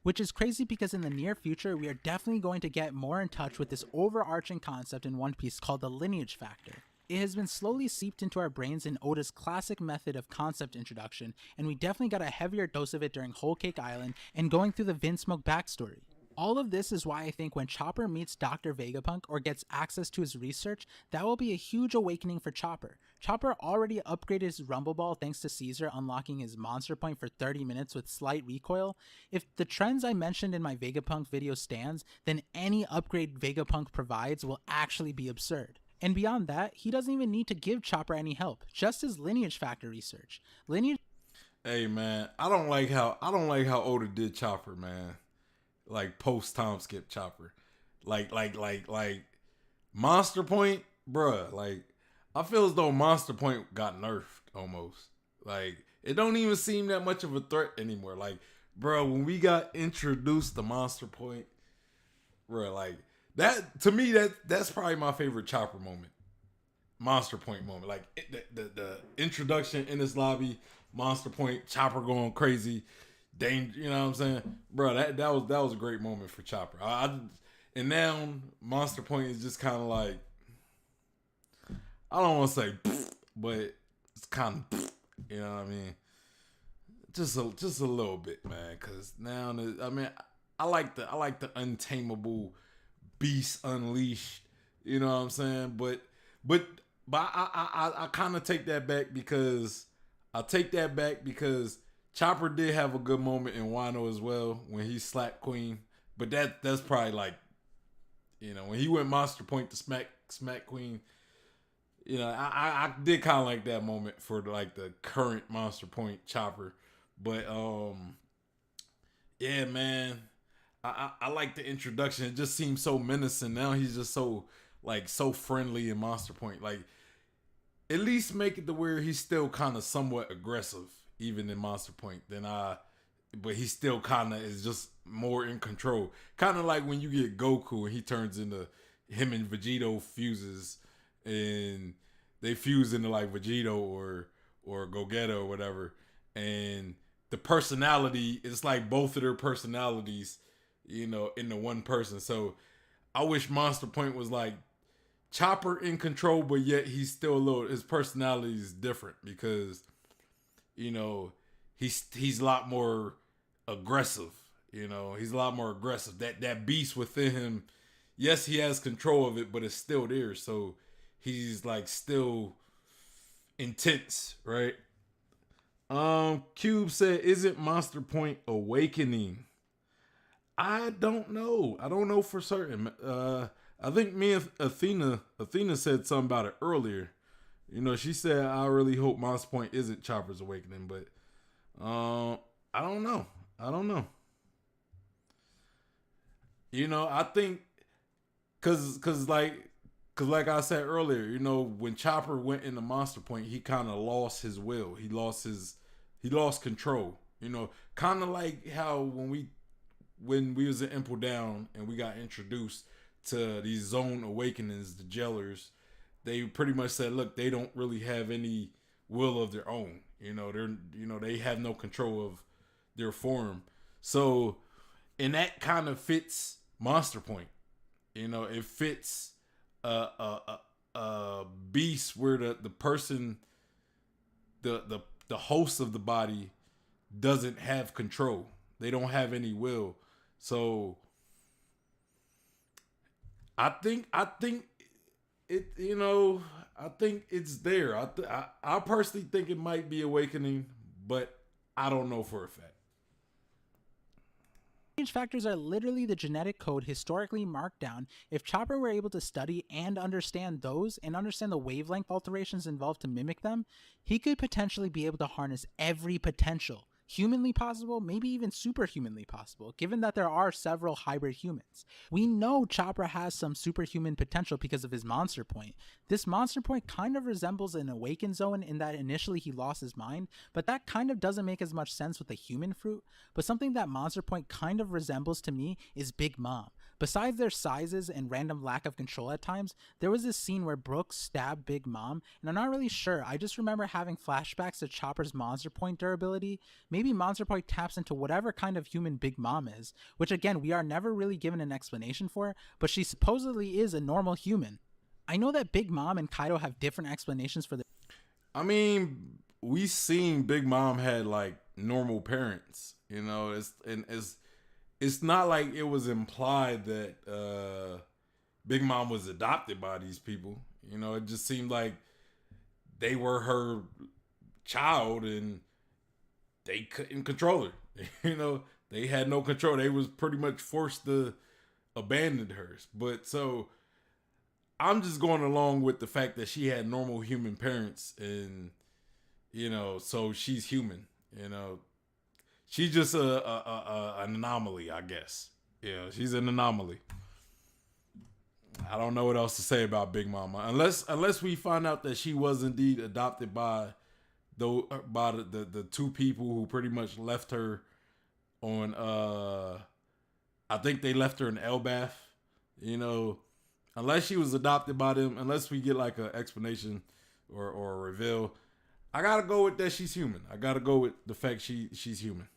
which is crazy because in the near future, we are definitely going to get more in touch with this overarching concept in One Piece called the lineage factor. It has been slowly seeped into our brains in Oda's classic method of concept introduction, and we definitely got a heavier dose of it during Whole Cake Island and going through the Vinsmoke backstory. All of this is why I think when Chopper meets Dr. Vegapunk or gets access to his research, that will be a huge awakening for Chopper. Chopper already upgraded his Rumble Ball thanks to Caesar unlocking his Monster Point for 30 minutes with slight recoil. If the trends I mentioned in my Vegapunk video stands, then any upgrade Vegapunk provides will actually be absurd. And beyond that, he doesn't even need to give Chopper any help, just his lineage factor research. Hey man, I don't like how Oda did Chopper, man. Like post time skip Chopper, like Monster Point, bruh. Like I feel as though Monster Point got nerfed almost. Like it don't even seem that much of a threat anymore. Like, bruh, when we got introduced to Monster Point, bruh, like that to me that's probably my favorite Chopper moment, Monster Point moment. Like the introduction in this lobby, Monster Point, Chopper going crazy. Danger, you know what I'm saying, bro? That was a great moment for Chopper. And now Monster Point is just kind of like, I don't want to say, but it's kind of, you know what I mean? Just a little bit, man. Because now, I mean, I like the untamable beast unleashed. You know what I'm saying? But I kind of take that back because Chopper did have a good moment in Wano as well when he slapped Queen, but that's probably like, you know, when he went Monster Point to smack Queen, you know, I did kind of like that moment for like the current Monster Point Chopper, but yeah, man, I like the introduction. It just seems so menacing. Now he's just so friendly in Monster Point. Like at least make it to where he's still kind of somewhat aggressive. Even in Monster Point, but he still kind of is just more in control. Kind of like when you get Goku and he turns into him and Vegito fuses, and they fuse into like Vegito or Gogeta or whatever, and the personality is like both of their personalities, you know, in the one person. So I wish Monster Point was like Chopper in control, but yet he's still his personality is different because, you know, he's a lot more aggressive. You know, he's a lot more aggressive. That beast within him, yes, he has control of it, but it's still there. So he's like still intense, right? Cube said, "Isn't Monster Point awakening?" I don't know. I don't know for certain. I think me and Athena said something about it earlier. You know, she said, I really hope Monster Point isn't Chopper's awakening, but I don't know. You know, I think cause like I said earlier, you know, when Chopper went into Monster Point, he kind of lost his will. He lost control. You know, kind of like how when we was in Impel Down and we got introduced to these zone awakenings, the jailers. They pretty much said, look, they don't really have any will of their own. You know, they have no control of their form. So, and that kind of fits Monster Point. You know, it fits a beast where the person, the host of the body doesn't have control. They don't have any will. So I think it, you know, I think it's there. I personally think it might be awakening, but I don't know for a fact. Lineage factors are literally the genetic code historically marked down. If Chopper were able to study and understand those and understand the wavelength alterations involved to mimic them, he could potentially be able to harness every potential humanly possible, maybe even superhumanly possible, given that there are several hybrid humans. We know Chopper has some superhuman potential because of his monster point. This monster point kind of resembles an awakened zone in that initially he lost his mind, but that kind of doesn't make as much sense with the human fruit. But something that monster point kind of resembles to me is Big Mom. Besides their sizes and random lack of control at times, there was this scene where Brooks stabbed Big Mom, and I'm not really sure, I just remember having flashbacks to Chopper's monster point durability. Maybe monster point taps into whatever kind of human Big Mom is, which again, we are never really given an explanation for, but she supposedly is a normal human. I know that Big Mom and Kaido have different explanations for this. I mean, we seen Big Mom had like normal parents, you know. It's not like it was implied that Big Mom was adopted by these people. You know, it just seemed like they were her child and they couldn't control her. You know, they had no control. They was pretty much forced to abandon her. But so I'm just going along with the fact that she had normal human parents, and you know, so she's human. You know, she's just an anomaly, I guess. Yeah, she's an anomaly. I don't know what else to say about Big Mama, unless we find out that she was indeed adopted by the two people who pretty much left her on. I think they left her in Elbath. You know, unless she was adopted by them, unless we get like an explanation or a reveal, I gotta go with that she's human. I gotta go with the fact she's human.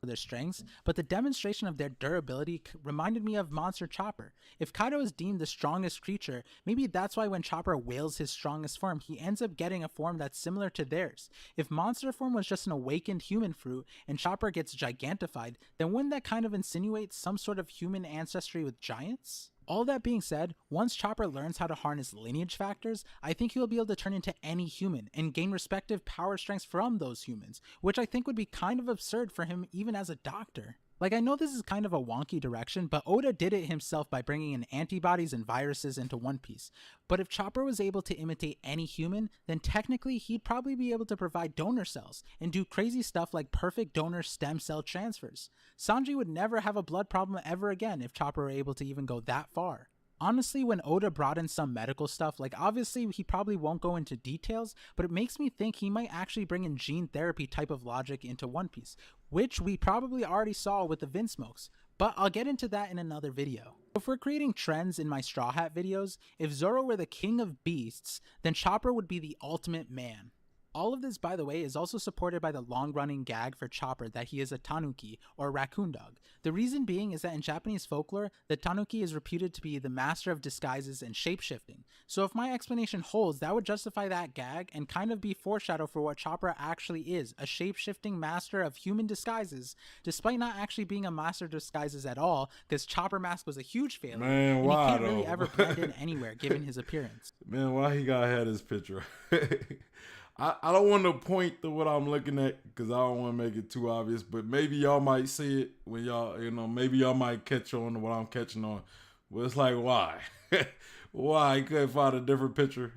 Their strengths, but the demonstration of their durability reminded me of Monster Chopper. If Kaido is deemed the strongest creature, maybe that's why when Chopper wields his strongest form, he ends up getting a form that's similar to theirs. If Monster form was just an awakened human fruit and Chopper gets gigantified, then wouldn't that kind of insinuate some sort of human ancestry with giants? All that being said, once Chopper learns how to harness lineage factors, I think he'll be able to turn into any human and gain respective power strengths from those humans, which I think would be kind of absurd for him even as a doctor. Like, I know this is kind of a wonky direction, but Oda did it himself by bringing in antibodies and viruses into One Piece. But if Chopper was able to imitate any human, then technically he'd probably be able to provide donor cells and do crazy stuff like perfect donor stem cell transfers. Sanji would never have a blood problem ever again if Chopper were able to even go that far. Honestly, when Oda brought in some medical stuff, like obviously he probably won't go into details, but it makes me think he might actually bring in gene therapy type of logic into One Piece, which we probably already saw with the Vinsmokes, but I'll get into that in another video. If we're creating trends in my Straw Hat videos, if Zoro were the king of beasts, then Chopper would be the ultimate man. All of this, by the way, is also supported by the long-running gag for Chopper that he is a tanuki, or raccoon dog. The reason being is that in Japanese folklore, the tanuki is reputed to be the master of disguises and shapeshifting. So if my explanation holds, that would justify that gag and kind of be foreshadow for what Chopper actually is, a shapeshifting master of human disguises, despite not actually being a master of disguises at all, because Chopper Mask was a huge failure, Man, and why he can't though? really ever blend in anywhere given his appearance. Man, why he gotta have his picture? I don't want to point to what I'm looking at because I don't want to make it too obvious, but maybe y'all might see it when y'all, you know, maybe y'all might catch on to what I'm catching on. But it's like, why? Why? You couldn't find a different picture?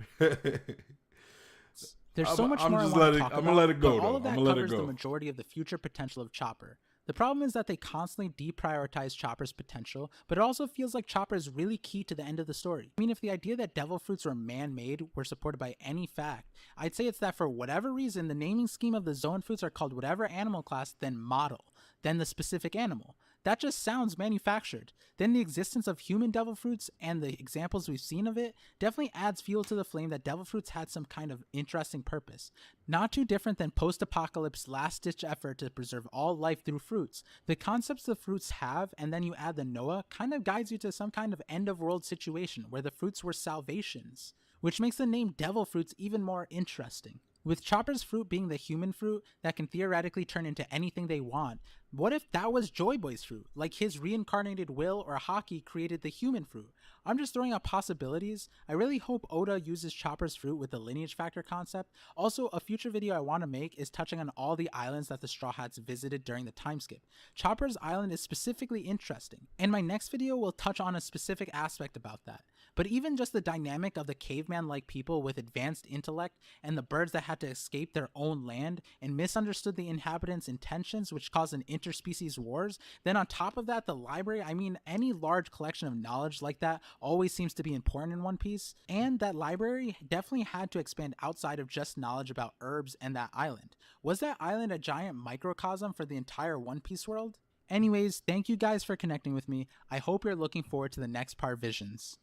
There's so much more I want to talk about, I'm gonna let it go, but all though. of that I'm gonna let it covers the go. majority of the future potential of Chopper. The problem is that they constantly deprioritize Chopper's potential, but it also feels like Chopper is really key to the end of the story. I mean, if the idea that devil fruits were man-made were supported by any fact, I'd say it's that for whatever reason, the naming scheme of the zone fruits are called whatever animal class, then model, then the specific animal. That just sounds manufactured. Then the existence of human devil fruits and the examples we've seen of it definitely adds fuel to the flame that devil fruits had some kind of interesting purpose. Not too different than post-apocalypse last-ditch effort to preserve all life through fruits. The concepts the fruits have, and then you add the Noah, kind of guides you to some kind of end-of-world situation where the fruits were salvations, which makes the name devil fruits even more interesting. With Chopper's fruit being the human fruit that can theoretically turn into anything they want, what if that was Joy Boy's fruit? Like his reincarnated Will or Hockey created the human fruit. I'm just throwing out possibilities. I really hope Oda uses Chopper's fruit with the lineage factor concept. Also, a future video I want to make is touching on all the islands that the Straw Hats visited during the time skip. Chopper's island is specifically interesting, and my next video will touch on a specific aspect about that. But even just the dynamic of the caveman-like people with advanced intellect and the birds that had to escape their own land and misunderstood the inhabitants' intentions, which caused an interspecies wars. Then on top of that, the library, I mean, any large collection of knowledge like that always seems to be important in One Piece. And that library definitely had to expand outside of just knowledge about herbs and that island. Was that island a giant microcosm for the entire One Piece world? Anyways, thank you guys for connecting with me. I hope you're looking forward to the next Parvisions.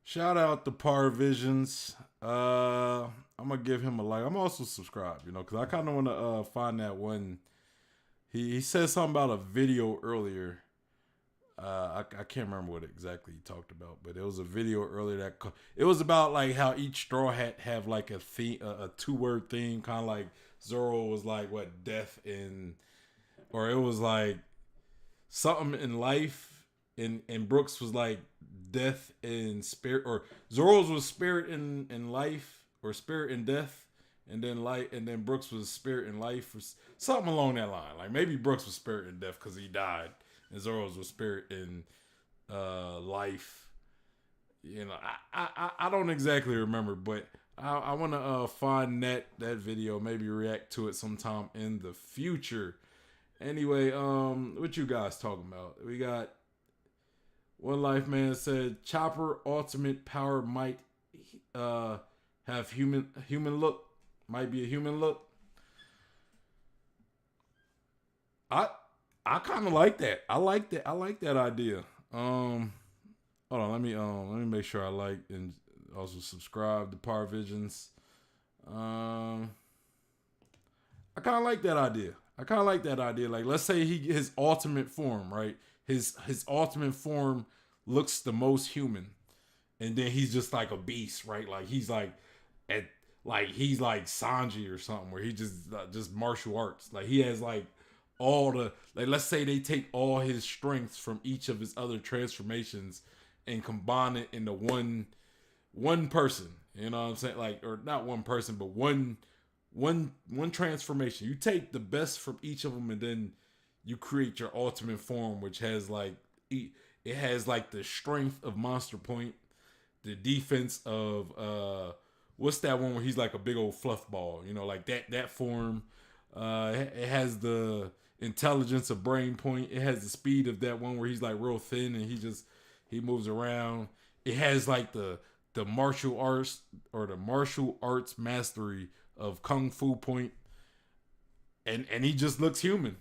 Shout out to Parvisions. I'm gonna give him a like. I'm also subscribed, because I kind of want to find that one. He said something about a video earlier. I can't remember what exactly he talked about, but it was a video earlier that it was about like how each Straw Hat have like a theme, a 2-word theme, kind of like Zoro was like what death in, or it was like something in life, and Brooks was like death in spirit, or Zoro's was spirit in life, or spirit in death, and then light, and then Brooks was spirit in life, or something along that line. Like maybe Brooks was spirit in death because he died, and Zoro's was spirit in life. I don't exactly remember, but I want to find that video, maybe react to it sometime in the future. Anyway, what you guys talking about? We got One Life Man said Chopper ultimate power might have human look. Might be a human look. I kind of like that. I like that idea. Hold on, let me make sure I like and also subscribe to Parvisions. I kind of like that idea. Like, let's say his ultimate form, right? His ultimate form looks the most human, and then he's just like a beast, right? Like he's like he's like Sanji or something, where he just martial arts. Like he has like all the, like, let's say they take all his strengths from each of his other transformations and combine it into one person. You know what I'm saying? Like, or not one person, but one transformation. You take the best from each of them, and then you create your ultimate form, which has like it has like the strength of Monster Point, the defense of what's that one where he's like a big old fluff ball, like that form. It has the intelligence of Brain Point. It has the speed of that one where he's like real thin and he moves around. It has like the martial arts, or the martial arts mastery of Kung Fu Point, and he just looks human,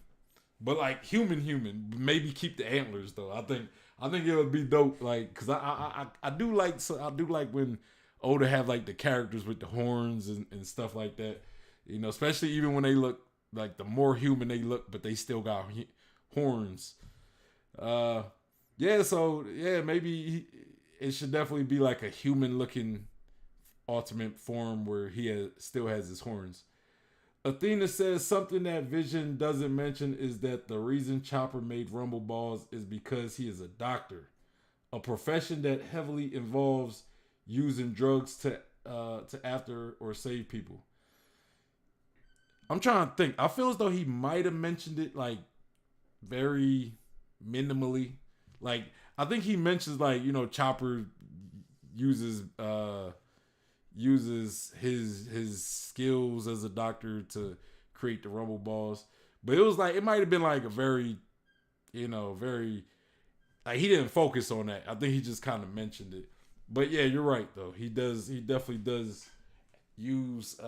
but like human. Maybe keep the antlers though. I think it would be dope, like, cause I do like when Oda have like the characters with the horns and stuff like that, especially even when they look like, the more human they look, but they still got horns. Maybe it should definitely be like a human looking ultimate form where he still has his horns. Athena says something that Vision doesn't mention is that the reason Chopper made Rumble Balls is because he is a doctor, a profession that heavily involves using drugs to after or save people. I'm trying to think. I feel as though he might have mentioned it like very minimally. Like, I think he mentions like, Chopper uses his skills as a doctor to create the Rumble Balls. But it was like, it might have been like a very, very, like, he didn't focus on that. I think he just kind of mentioned it. But yeah, you're right though. He definitely does use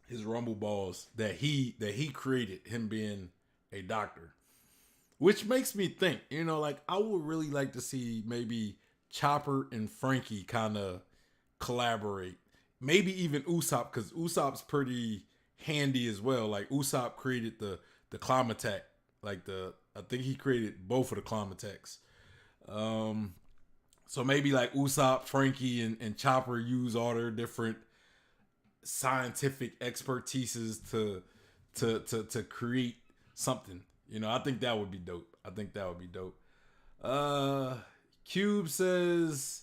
his Rumble Balls that he created, him being a doctor. Which makes me think, like, I would really like to see maybe Chopper and Frankie kind of collaborate. Maybe even Usopp, because Usopp's pretty handy as well. Like, Usopp created the climb attack, like the I think he created both of the climb attacks. So maybe like Usopp, Frankie, and Chopper use all their different scientific expertises to create something. I think that would be dope. Cube says,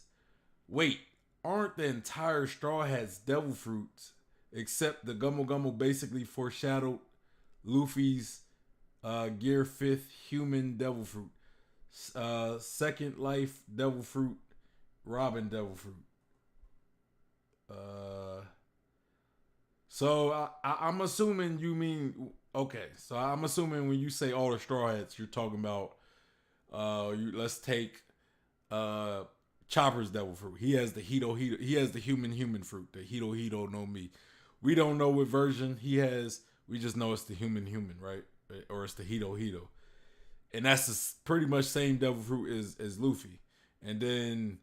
wait, aren't the entire Straw Hats devil fruits except the Gummo Gummo basically foreshadowed Luffy's Gear 5th human devil fruit, Second Life devil fruit, Robin devil fruit. So I'm assuming you mean, okay, so I'm assuming when you say all the Straw Hats, you're talking about let's take Chopper's devil fruit. He has the Hito. He has the human fruit, the Hito no Mi. We don't know what version he has. We just know it's the human, right? Or it's the Hito. And that's the pretty much same devil fruit as Luffy. And then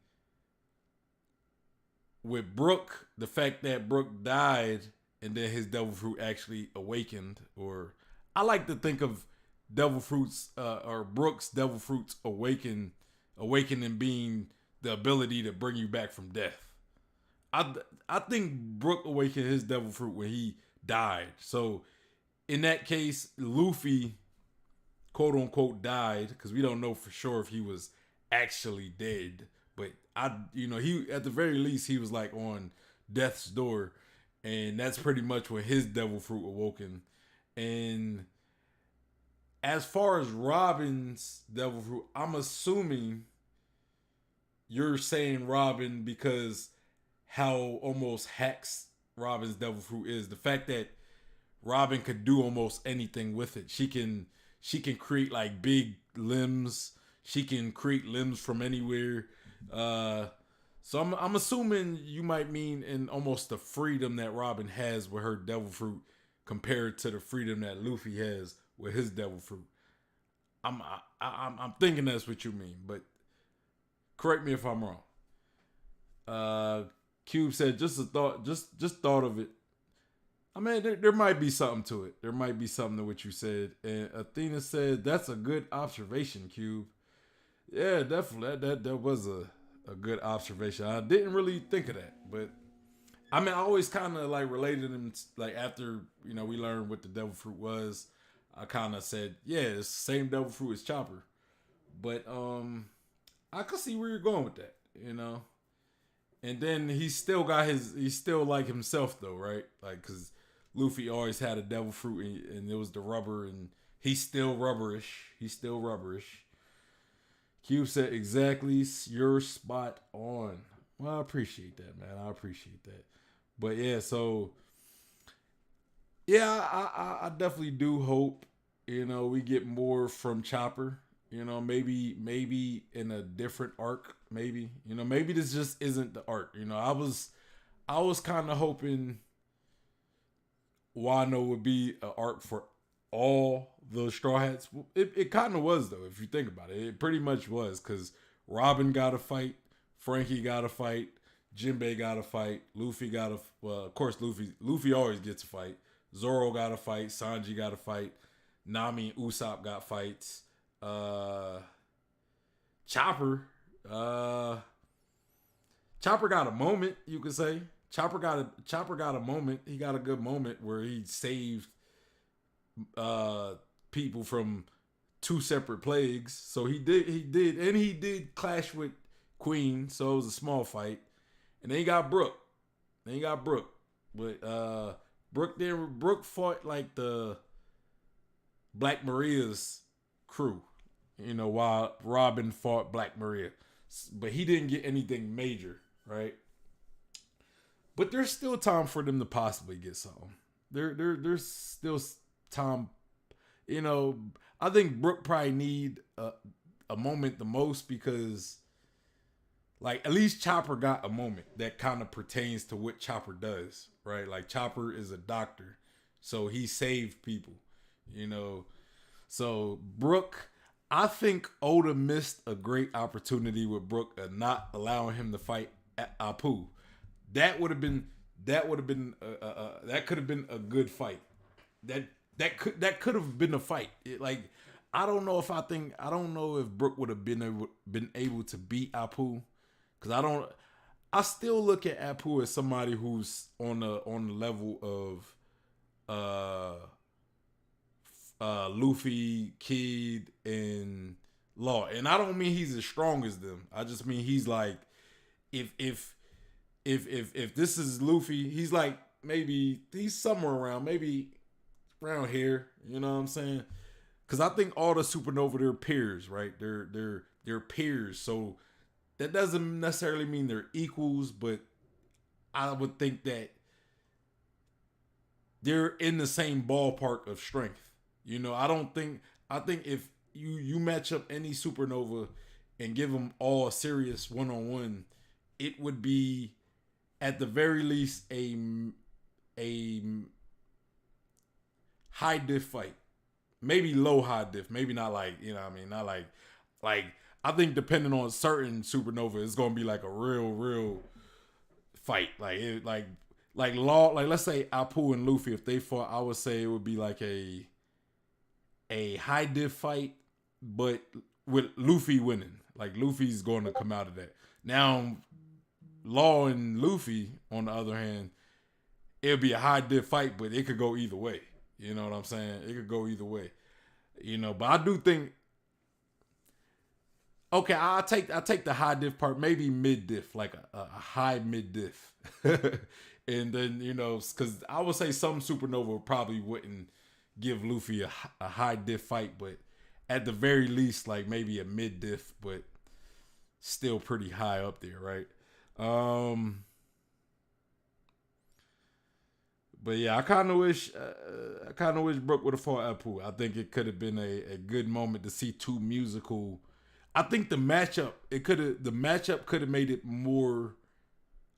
with Brook, the fact that Brook died and then his devil fruit actually awakened, or I like to think of devil fruits or Brook's devil fruits awakening being the ability to bring you back from death. I think Brook awakened his devil fruit when he died. So in that case, Luffy, quote unquote, died, because we don't know for sure if he was actually dead. But he at the very least he was like on death's door, and that's pretty much when his devil fruit awoken. And as far as Robin's devil fruit, I'm assuming you're saying Robin because how almost hacks Robin's devil fruit is. The fact that Robin could do almost anything with it. She can create like big limbs. She can create limbs from anywhere. So I'm assuming you might mean in almost the freedom that Robin has with her devil fruit compared to the freedom that Luffy has with his devil fruit. I'm thinking that's what you mean, but correct me if I'm wrong. Cube said just a thought, just thought of it. I mean, there might be something to it. There might be something to what you said. And Athena said that's a good observation, Cube. Yeah, definitely. That was a good observation. I didn't really think of that, but I mean, I always kind of like related them like after we learned what the devil fruit was. I kind of said, yeah, it's the same devil fruit as Chopper, but I could see where you're going with that, And then he's still like himself though, right? Like, cause Luffy always had a devil fruit and it was the rubber, and he's still rubberish. Cube said, exactly, you're spot on. Well, I appreciate that, man. But yeah, so yeah, I definitely do hope, we get more from Chopper. Maybe in a different arc. Maybe this just isn't the arc. I was kind of hoping Wano would be an arc for all the Straw Hats. It kind of was though, if you think about it. It pretty much was, because Robin got to fight, Frankie got to fight, Jinbei got to fight, Luffy got to. Well, of course Luffy always gets a fight. Zoro got to fight, Sanji got to fight, Nami and Usopp got fights. Chopper got a moment, you could say. Chopper got a moment. He got a good moment where he saved people from 2 separate plagues. So he did clash with Queen, so it was a small fight. And then he got Brook. But Brook fought like the Black Maria's crew, while Robin fought Black Maria. But he didn't get anything major, right? But there's still time for them to possibly get something. There's still time. I think Brook probably need a moment the most, because like at least Chopper got a moment that kind of pertains to what Chopper does, right? Like Chopper is a doctor, so he saved people, So Brook, I think Oda missed a great opportunity with Brook of not allowing him to fight Apu. That could have been a good fight. That could have been a fight. I don't know if I don't know if Brook would have been able to beat Apu, because I still look at Apu as somebody who's on the level of Luffy, Kid, and Law. And I don't mean he's as strong as them. I just mean he's like, if this is Luffy, he's like, maybe he's somewhere around, maybe around here. You know what I'm saying? Because I think all the Supernova, they're peers, right? They're peers. So that doesn't necessarily mean they're equals, but I would think that they're in the same ballpark of strength. You know, I think if you match up any Supernova and give them all a serious one-on-one, it would be at the very least a high diff fight. Maybe low high diff. Maybe not like, you know what I mean? Not like I think depending on certain Supernova, it's gonna be like a real fight. Like Law, like let's say Apu and Luffy, if they fought, I would say it would be like a high diff fight, but with Luffy winning. Like Luffy's going to come out of that. Now, Law and Luffy, on the other hand, it'll be a high diff fight, but it could go either way. You know what I'm saying? It could go either way. You know, but I do think, okay, I take the high diff part, maybe mid diff, like a high mid diff. And then, you know, because I would say some Supernova probably wouldn't give Luffy a high diff fight, but at the very least, like maybe a mid diff, but still pretty high up there, right? But yeah, I kind of wish Brook would have fought Apu. I think it could have been a good moment to see two musical. I think the matchup could have made it more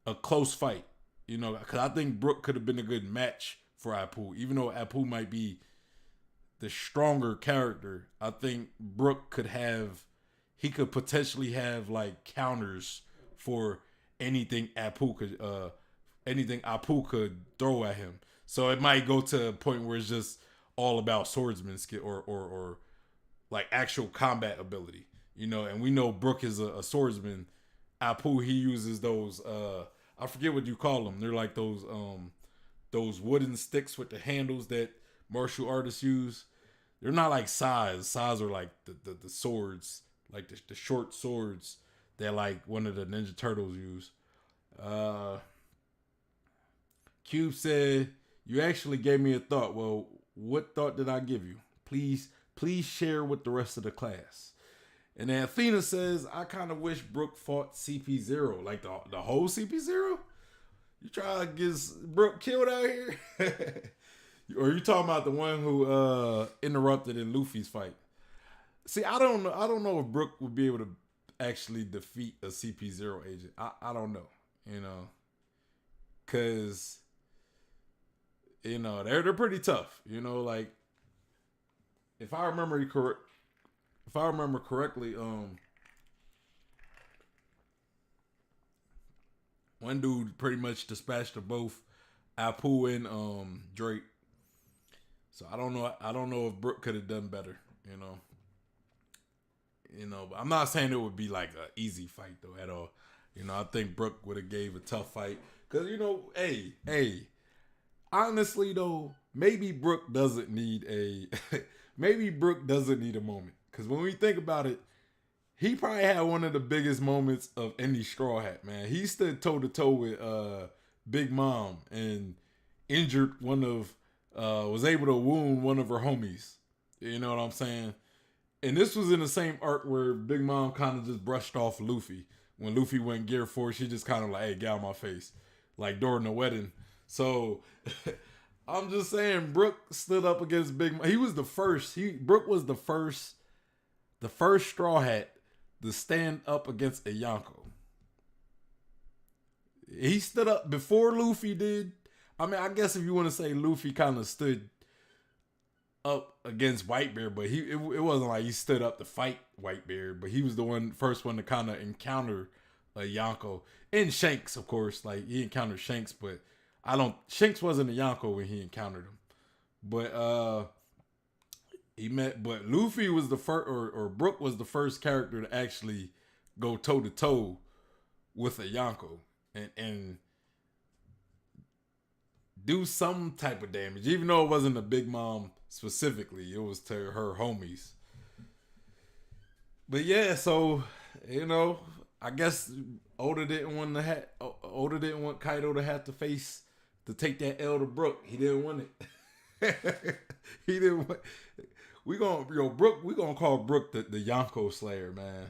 a close fight, you know, because I think Brook could have been a good match for Apu, even though Apu might be the stronger character. I think Brook could potentially have like counters for anything Apu could throw at him. So it might go to a point where it's just all about swordsman skill or like actual combat ability, you know. And we know Brook is a swordsman. Apu, he uses those I forget what you call them. They're like those wooden sticks with the handles that martial artists use. They're not like sais. Sais are like the swords, like the short swords that like one of the Ninja Turtles use. Cube said, "You actually gave me a thought." Well, what thought did I give you? Please share with the rest of the class. And then Athena says, "I kind of wish Brook fought CP0, like the whole CP0. You try to get Brook killed out here, or you talking about the one who interrupted in Luffy's fight?" See, I don't know if Brook would be able to actually defeat a CP0 agent. I don't know, you know, because you know they're pretty tough. You know, like if I remember correctly, one dude pretty much dispatched of both Apu and Drake. So I don't know if Brook could have done better, you know. But I'm not saying it would be like an easy fight though at all. You know, I think Brook would have gave a tough fight because hey, honestly though, maybe Brook doesn't need a moment because when we think about it, he probably had one of the biggest moments of any Straw Hat, man. He stood toe to toe with Big Mom and injured was able to wound one of her homies. You know what I'm saying? And this was in the same arc where Big Mom kind of just brushed off Luffy. When Luffy went Gear 4, she just kind of like, "Hey, get out of my face." Like during the wedding. So I'm just saying, Brook stood up against Big Mom. He was the first. Brook was the first Straw Hat to stand up against a Yonko. He stood up before Luffy did. I mean, I guess if you want to say Luffy kind of stood up against Whitebeard, but it wasn't like he stood up to fight Whitebeard, but he was the first one to kind of encounter a Yonko. And Shanks, of course, like he encountered Shanks, but Shanks wasn't a Yonko when he encountered him. But he met, but Luffy was the first, or Brook was the first character to actually go toe to toe with a Yonko and do some type of damage, even though it wasn't a Big Mom specifically. It was to her homies. But yeah, so I guess Oda didn't want Kaido to have to take that L to Brook. He didn't want it. He didn't want. We gonna call Brook the Yonko Slayer, man.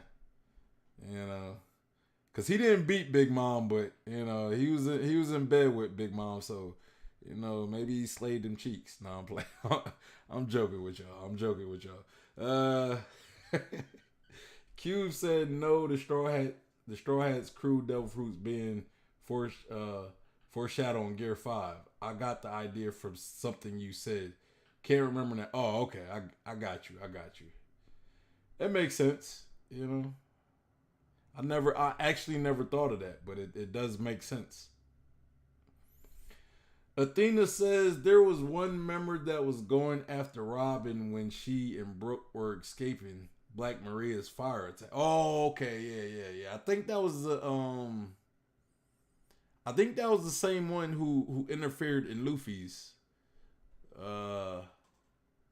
Cause he didn't beat Big Mom, but he was in bed with Big Mom, so maybe he slayed them cheeks. No, I'm playing. I'm joking with y'all. Cube said no. The Straw Hats crew Devil Fruits being foreshadowed on Gear 5. I got the idea from something you said. Can't remember that. Oh, okay. I got you. That makes sense. I actually never thought of that, but it does make sense. Athena says there was one member that was going after Robin when she and Brooke were escaping Black Maria's fire attack. Oh, okay, yeah. I think that was the same one who interfered in Luffy's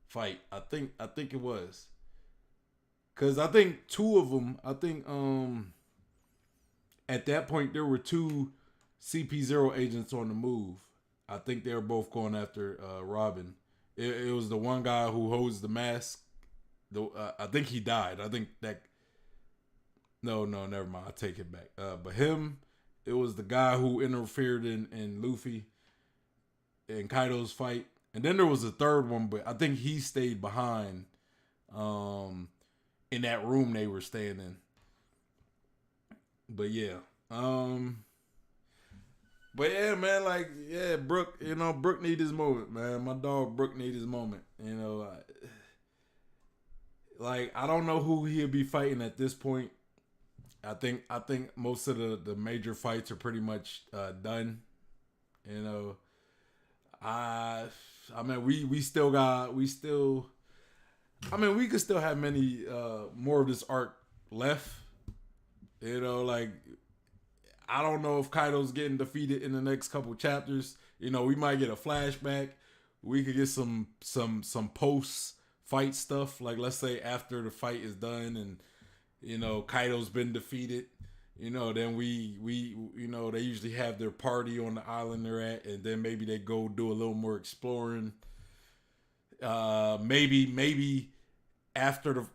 fight. I think it was. Cause I think two of them. I think at that point there were two CP0 agents on the move. I think they were both going after Robin. It was the one guy who holds the mask. I think he died. I think that. No, never mind. I take it back. But him, it was the guy who interfered in Luffy and Kaido's fight, and then there was a third one, but I think he stayed behind, in that room they were staying in. But yeah, but yeah, man, Brook, Brook need his moment, man. My dog Brook need his moment. I don't know who he'll be fighting at this point. I think most of the major fights are pretty much done. I mean we could still have many more of this arc left. I don't know if Kaido's getting defeated in the next couple chapters. We might get a flashback. We could get some post fight stuff. Like, let's say after the fight is done and Kaido's been defeated. Then we they usually have their party on the island they're at, and then maybe they go do a little more exploring. Maybe after the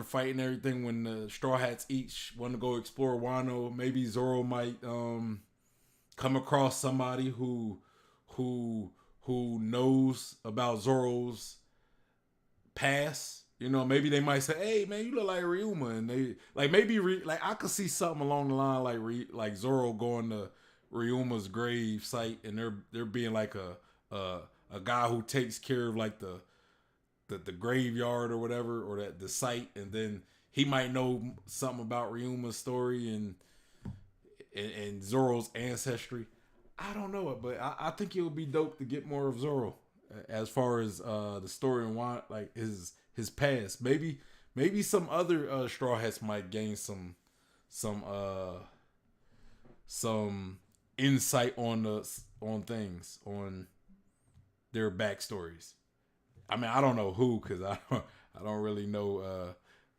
fight and everything, when the Straw Hats each want to go explore Wano, maybe Zoro might come across somebody who knows about Zoro's past. Maybe they might say, "Hey, man, you look like Ryuma," and they I could see something along the line like Zoro going to Ryuma's grave site, and there being like a guy who takes care of like the graveyard or whatever, or the site, and then he might know something about Ryuma's story and Zoro's ancestry. I don't know it, but I think it would be dope to get more of Zoro as far as the story and why, like his past. Maybe some other Straw Hats might gain some insight on things, on their backstories. I mean, I don't know who, because I don't really know.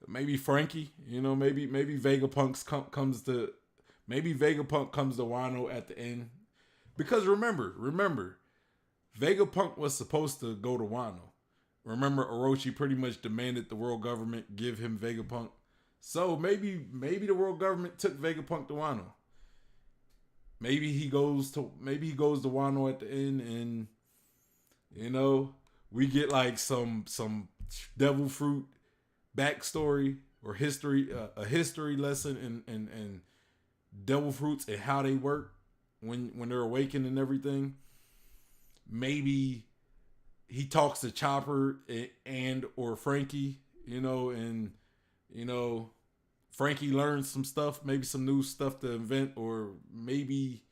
Maybe Frankie, maybe Vegapunk comes to Wano at the end, because remember, Vegapunk was supposed to go to Wano. Remember, Orochi pretty much demanded the world government give him Vegapunk. So maybe the world government took Vegapunk to Wano. Maybe he goes to Wano at the end, and we get like some devil fruit backstory or history, a history lesson in devil fruits and how they work when they're awakened and everything. Maybe he talks to Chopper and or Frankie, and Frankie learns some stuff, maybe some new stuff to invent, or maybe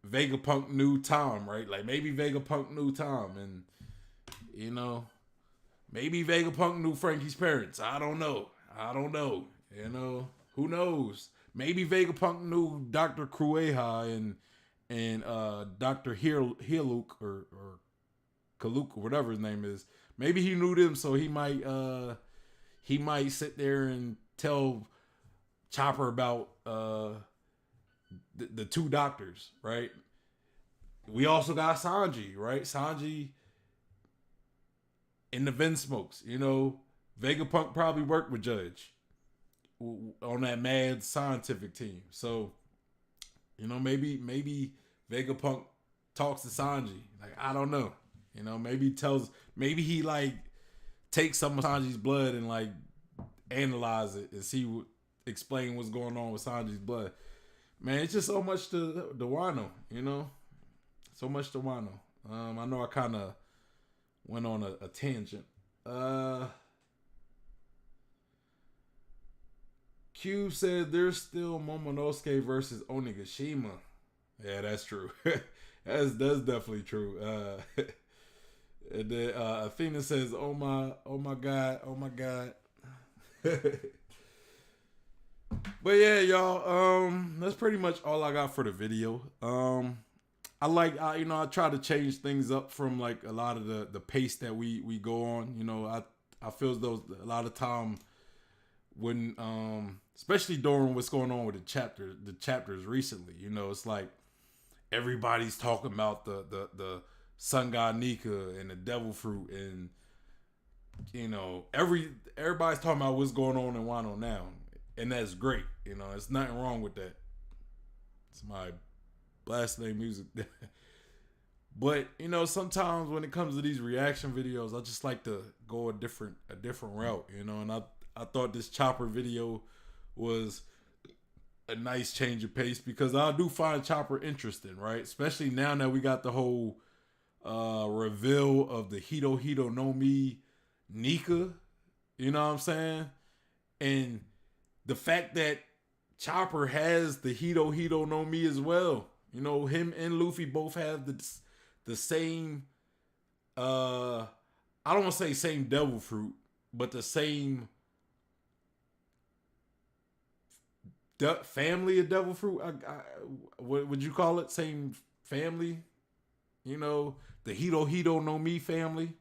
Vegapunk knew Tom, right? Like maybe Vegapunk knew Tom, and Maybe Vegapunk knew Frankie's parents. I don't know. Who knows? Maybe Vegapunk knew Dr. Crueja and Dr. Hiluk or Kaluk or whatever his name is. Maybe he knew them, so he might sit there and tell Chopper about the two doctors, right? We also got Sanji, right? Sanji in the Vinsmokes, Vegapunk probably worked with Judge on that mad scientific team. So, maybe Vegapunk talks to Sanji. Like, I don't know. Maybe he like takes some of Sanji's blood and like analyze it and explain what's going on with Sanji's blood. Man, it's just so much to Wano, so much to Wano. I know I kind of went on a tangent. Q said there's still Momonosuke versus Onigashima. Yeah, that's true. that's definitely true. And then Athena says, "Oh my God." But yeah, y'all. That's pretty much all I got for the video. I try to change things up from like a lot of the pace that we go on. I feel as though a lot of time when especially during what's going on with the chapters recently, it's like everybody's talking about the Sun God Nika and the Devil Fruit, and everybody's talking about what's going on in Wano now, and that's great. There's nothing wrong with that. It's my blasting music. But sometimes when it comes to these reaction videos, I just like to go a different route, and I thought this Chopper video was a nice change of pace, because I do find Chopper interesting, right? Especially now that we got the whole reveal of the Hito no Mi Nika, you know what I'm saying? And the fact that Chopper has the Hito no Mi as well. Him and Luffy both have the same, I don't want to say same devil fruit, but the same family of devil fruit. What would you call it? Same family? The Hito no Mi family.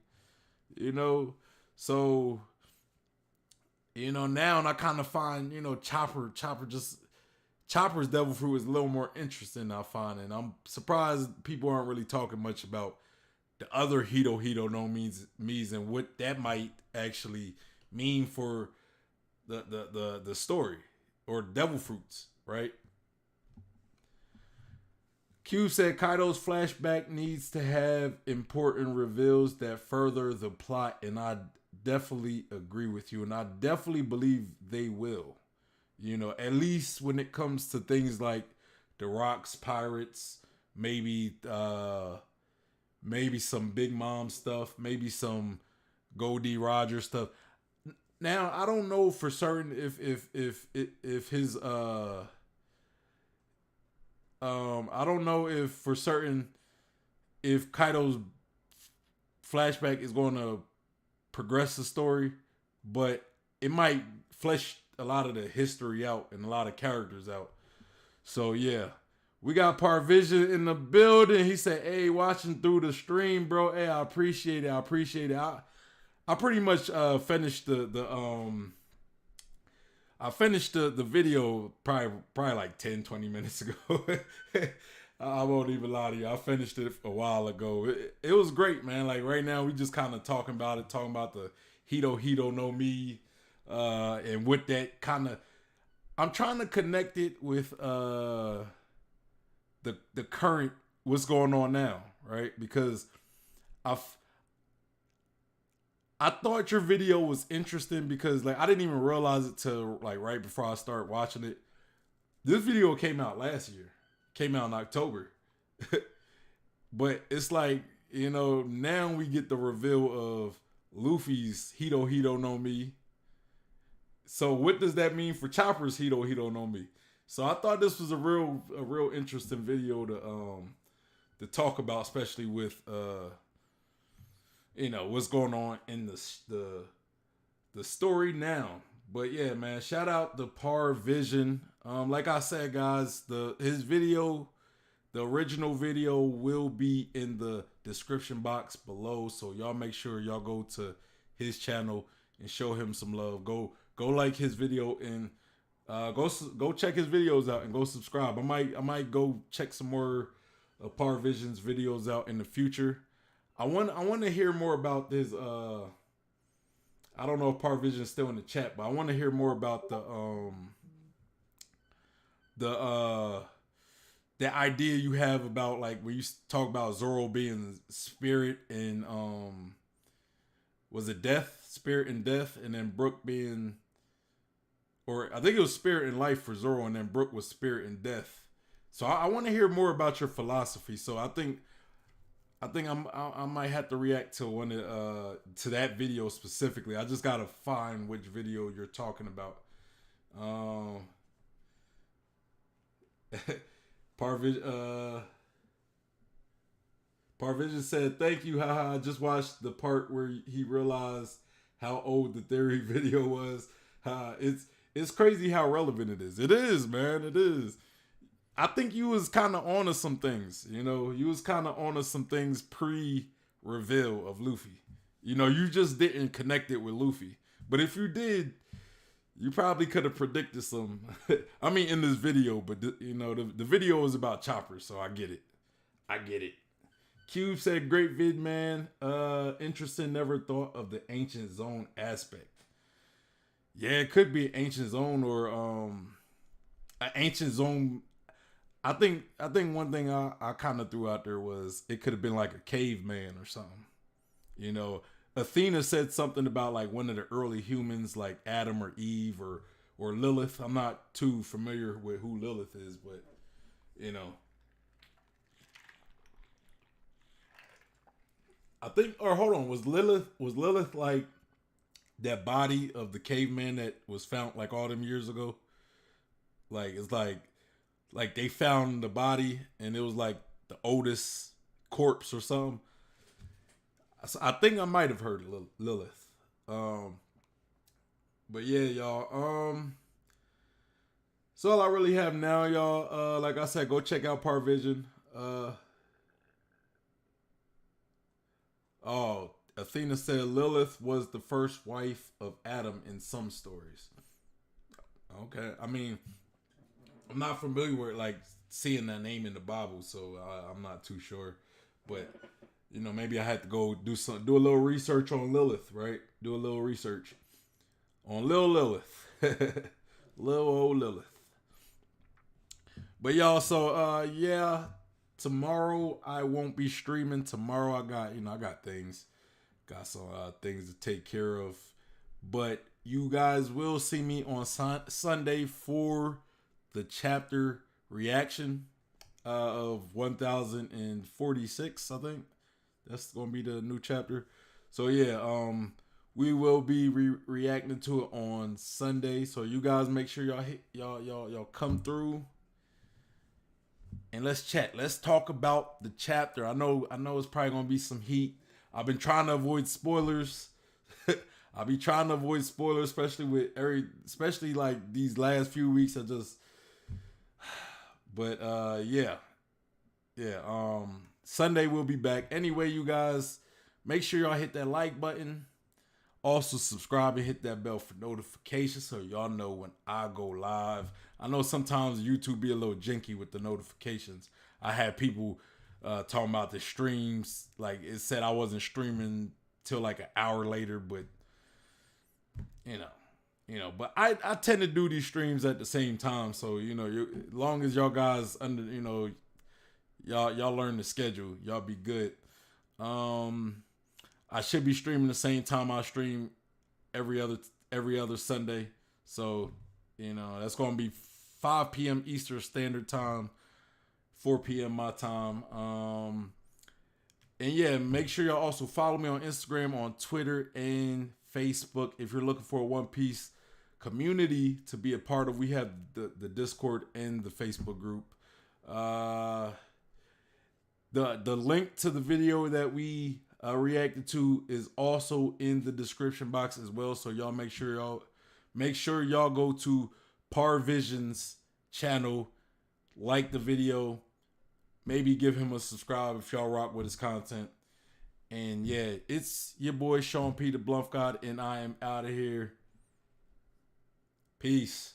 So now I kind of find Chopper's devil fruit is a little more interesting, I find, and I'm surprised people aren't really talking much about the other Hito no Mi's and what that might actually mean for the story or devil fruits, right? Q said Kaido's flashback needs to have important reveals that further the plot, and I definitely agree with you, and I definitely believe they will. At least when it comes to things like the Rock's pirates, maybe some Big Mom stuff, maybe some Goldie Roger stuff. Now I don't know for certain if his I don't know if for certain if Kaido's flashback is going to progress the story, but it might flesh a lot of the history out and a lot of characters out. So yeah, we got Parvision in the building. He said, "Hey, watching through the stream, bro. Hey, I appreciate it. I pretty much finished I finished the video probably like 10-20 minutes ago. I won't even lie to you. I finished it a while ago. It was great, man. Like right now we just kind of talking about the Hito no Mi, and with that kind of, I'm trying to connect it with the current what's going on now, right? Because I thought your video was interesting because like I didn't even realize it till like right before I started watching it. This video came out last year. Came out in October. But it's like, now we get the reveal of Luffy's Hito no Mi. So what does that mean for Chopper's Hito no Mi? So I thought this was a real interesting video to talk about, especially with what's going on in the story now. But yeah, man, shout out to Parvision. Like I said, guys, his video, the original video, will be in the description box below. So y'all make sure y'all go to his channel and show him some love. Go like his video and go check his videos out and go subscribe. I might go check some more Parvision's videos out in the future. I want to hear more about this. I don't know if Parvision is still in the chat, but I want to hear more about the idea you have about, like, when you talk about Zoro being spirit and was it death, spirit and death, and then Brook being, or I think it was spirit and life for Zoro, and then Brook was spirit and death. So I want to hear more about your philosophy. So I think I might have to react to one to that video specifically. I just gotta find which video you're talking about. Parvision said, "Thank you, haha. I just watched the part where he realized how old the theory video was. It's crazy how relevant it is. It is, man. It is." I think you was kind of on to some things, you was kind of on to some things pre-reveal of Luffy. You just didn't connect it with Luffy. But if you did, you probably could have predicted some, I mean, in this video, but the video is about Chopper, so I get it. Cube said, "Great vid, man. Interesting, never thought of the ancient zone aspect." Yeah, it could be an ancient zone or an ancient zone. I think one thing I kind of threw out there was it could have been like a caveman or something. Athena said something about like one of the early humans, like Adam or Eve or Lilith. I'm not too familiar with who Lilith is, but I think, or hold on, was Lilith like that body of the caveman that was found like all them years ago? Like, it's like they found the body and it was like the oldest corpse or something. I think I might have heard Lilith. But yeah, y'all. So all I really have now, y'all. Like I said, go check out Parvision. Athena said Lilith was the first wife of Adam in some stories. Okay, I mean, I'm not familiar with like seeing that name in the Bible, so I'm not too sure. But maybe I had to go do a little research on Lilith, right? Do a little research on Lilith, little old Lilith. But y'all, so yeah, tomorrow I won't be streaming. Tomorrow I got things, some things to take care of. But you guys will see me on Sunday for the chapter reaction of 1046. I think that's gonna be the new chapter. So yeah, we will be reacting to it on Sunday. So you guys make sure y'all come through and let's chat. Let's talk about the chapter. I know it's probably gonna be some heat. I've been trying to avoid spoilers. I'll be trying to avoid spoilers, especially like these last few weeks. But yeah. Sunday we'll be back. Anyway, you guys, make sure y'all hit that like button. Also subscribe and hit that bell for notifications so y'all know when I go live. I know sometimes YouTube be a little janky with the notifications. I had people talking about the streams. Like, it said I wasn't streaming till like an hour later, but but I tend to do these streams at the same time. So, as long as y'all guys y'all learn the schedule, y'all be good. I should be streaming the same time I stream every other Sunday. So, that's going to be 5 p.m. Eastern Standard Time, 4 p.m. my time. And yeah, make sure y'all also follow me on Instagram, on Twitter, and Facebook. If you're looking for a One Piece community to be a part of, we have the Discord and the Facebook group. The link to the video that we reacted to is also in the description box as well. So y'all make sure y'all go to Parvision's channel, like the video, maybe give him a subscribe if y'all rock with his content. And yeah, it's your boy Sean P. the Bluff God, and I am out of here. Peace.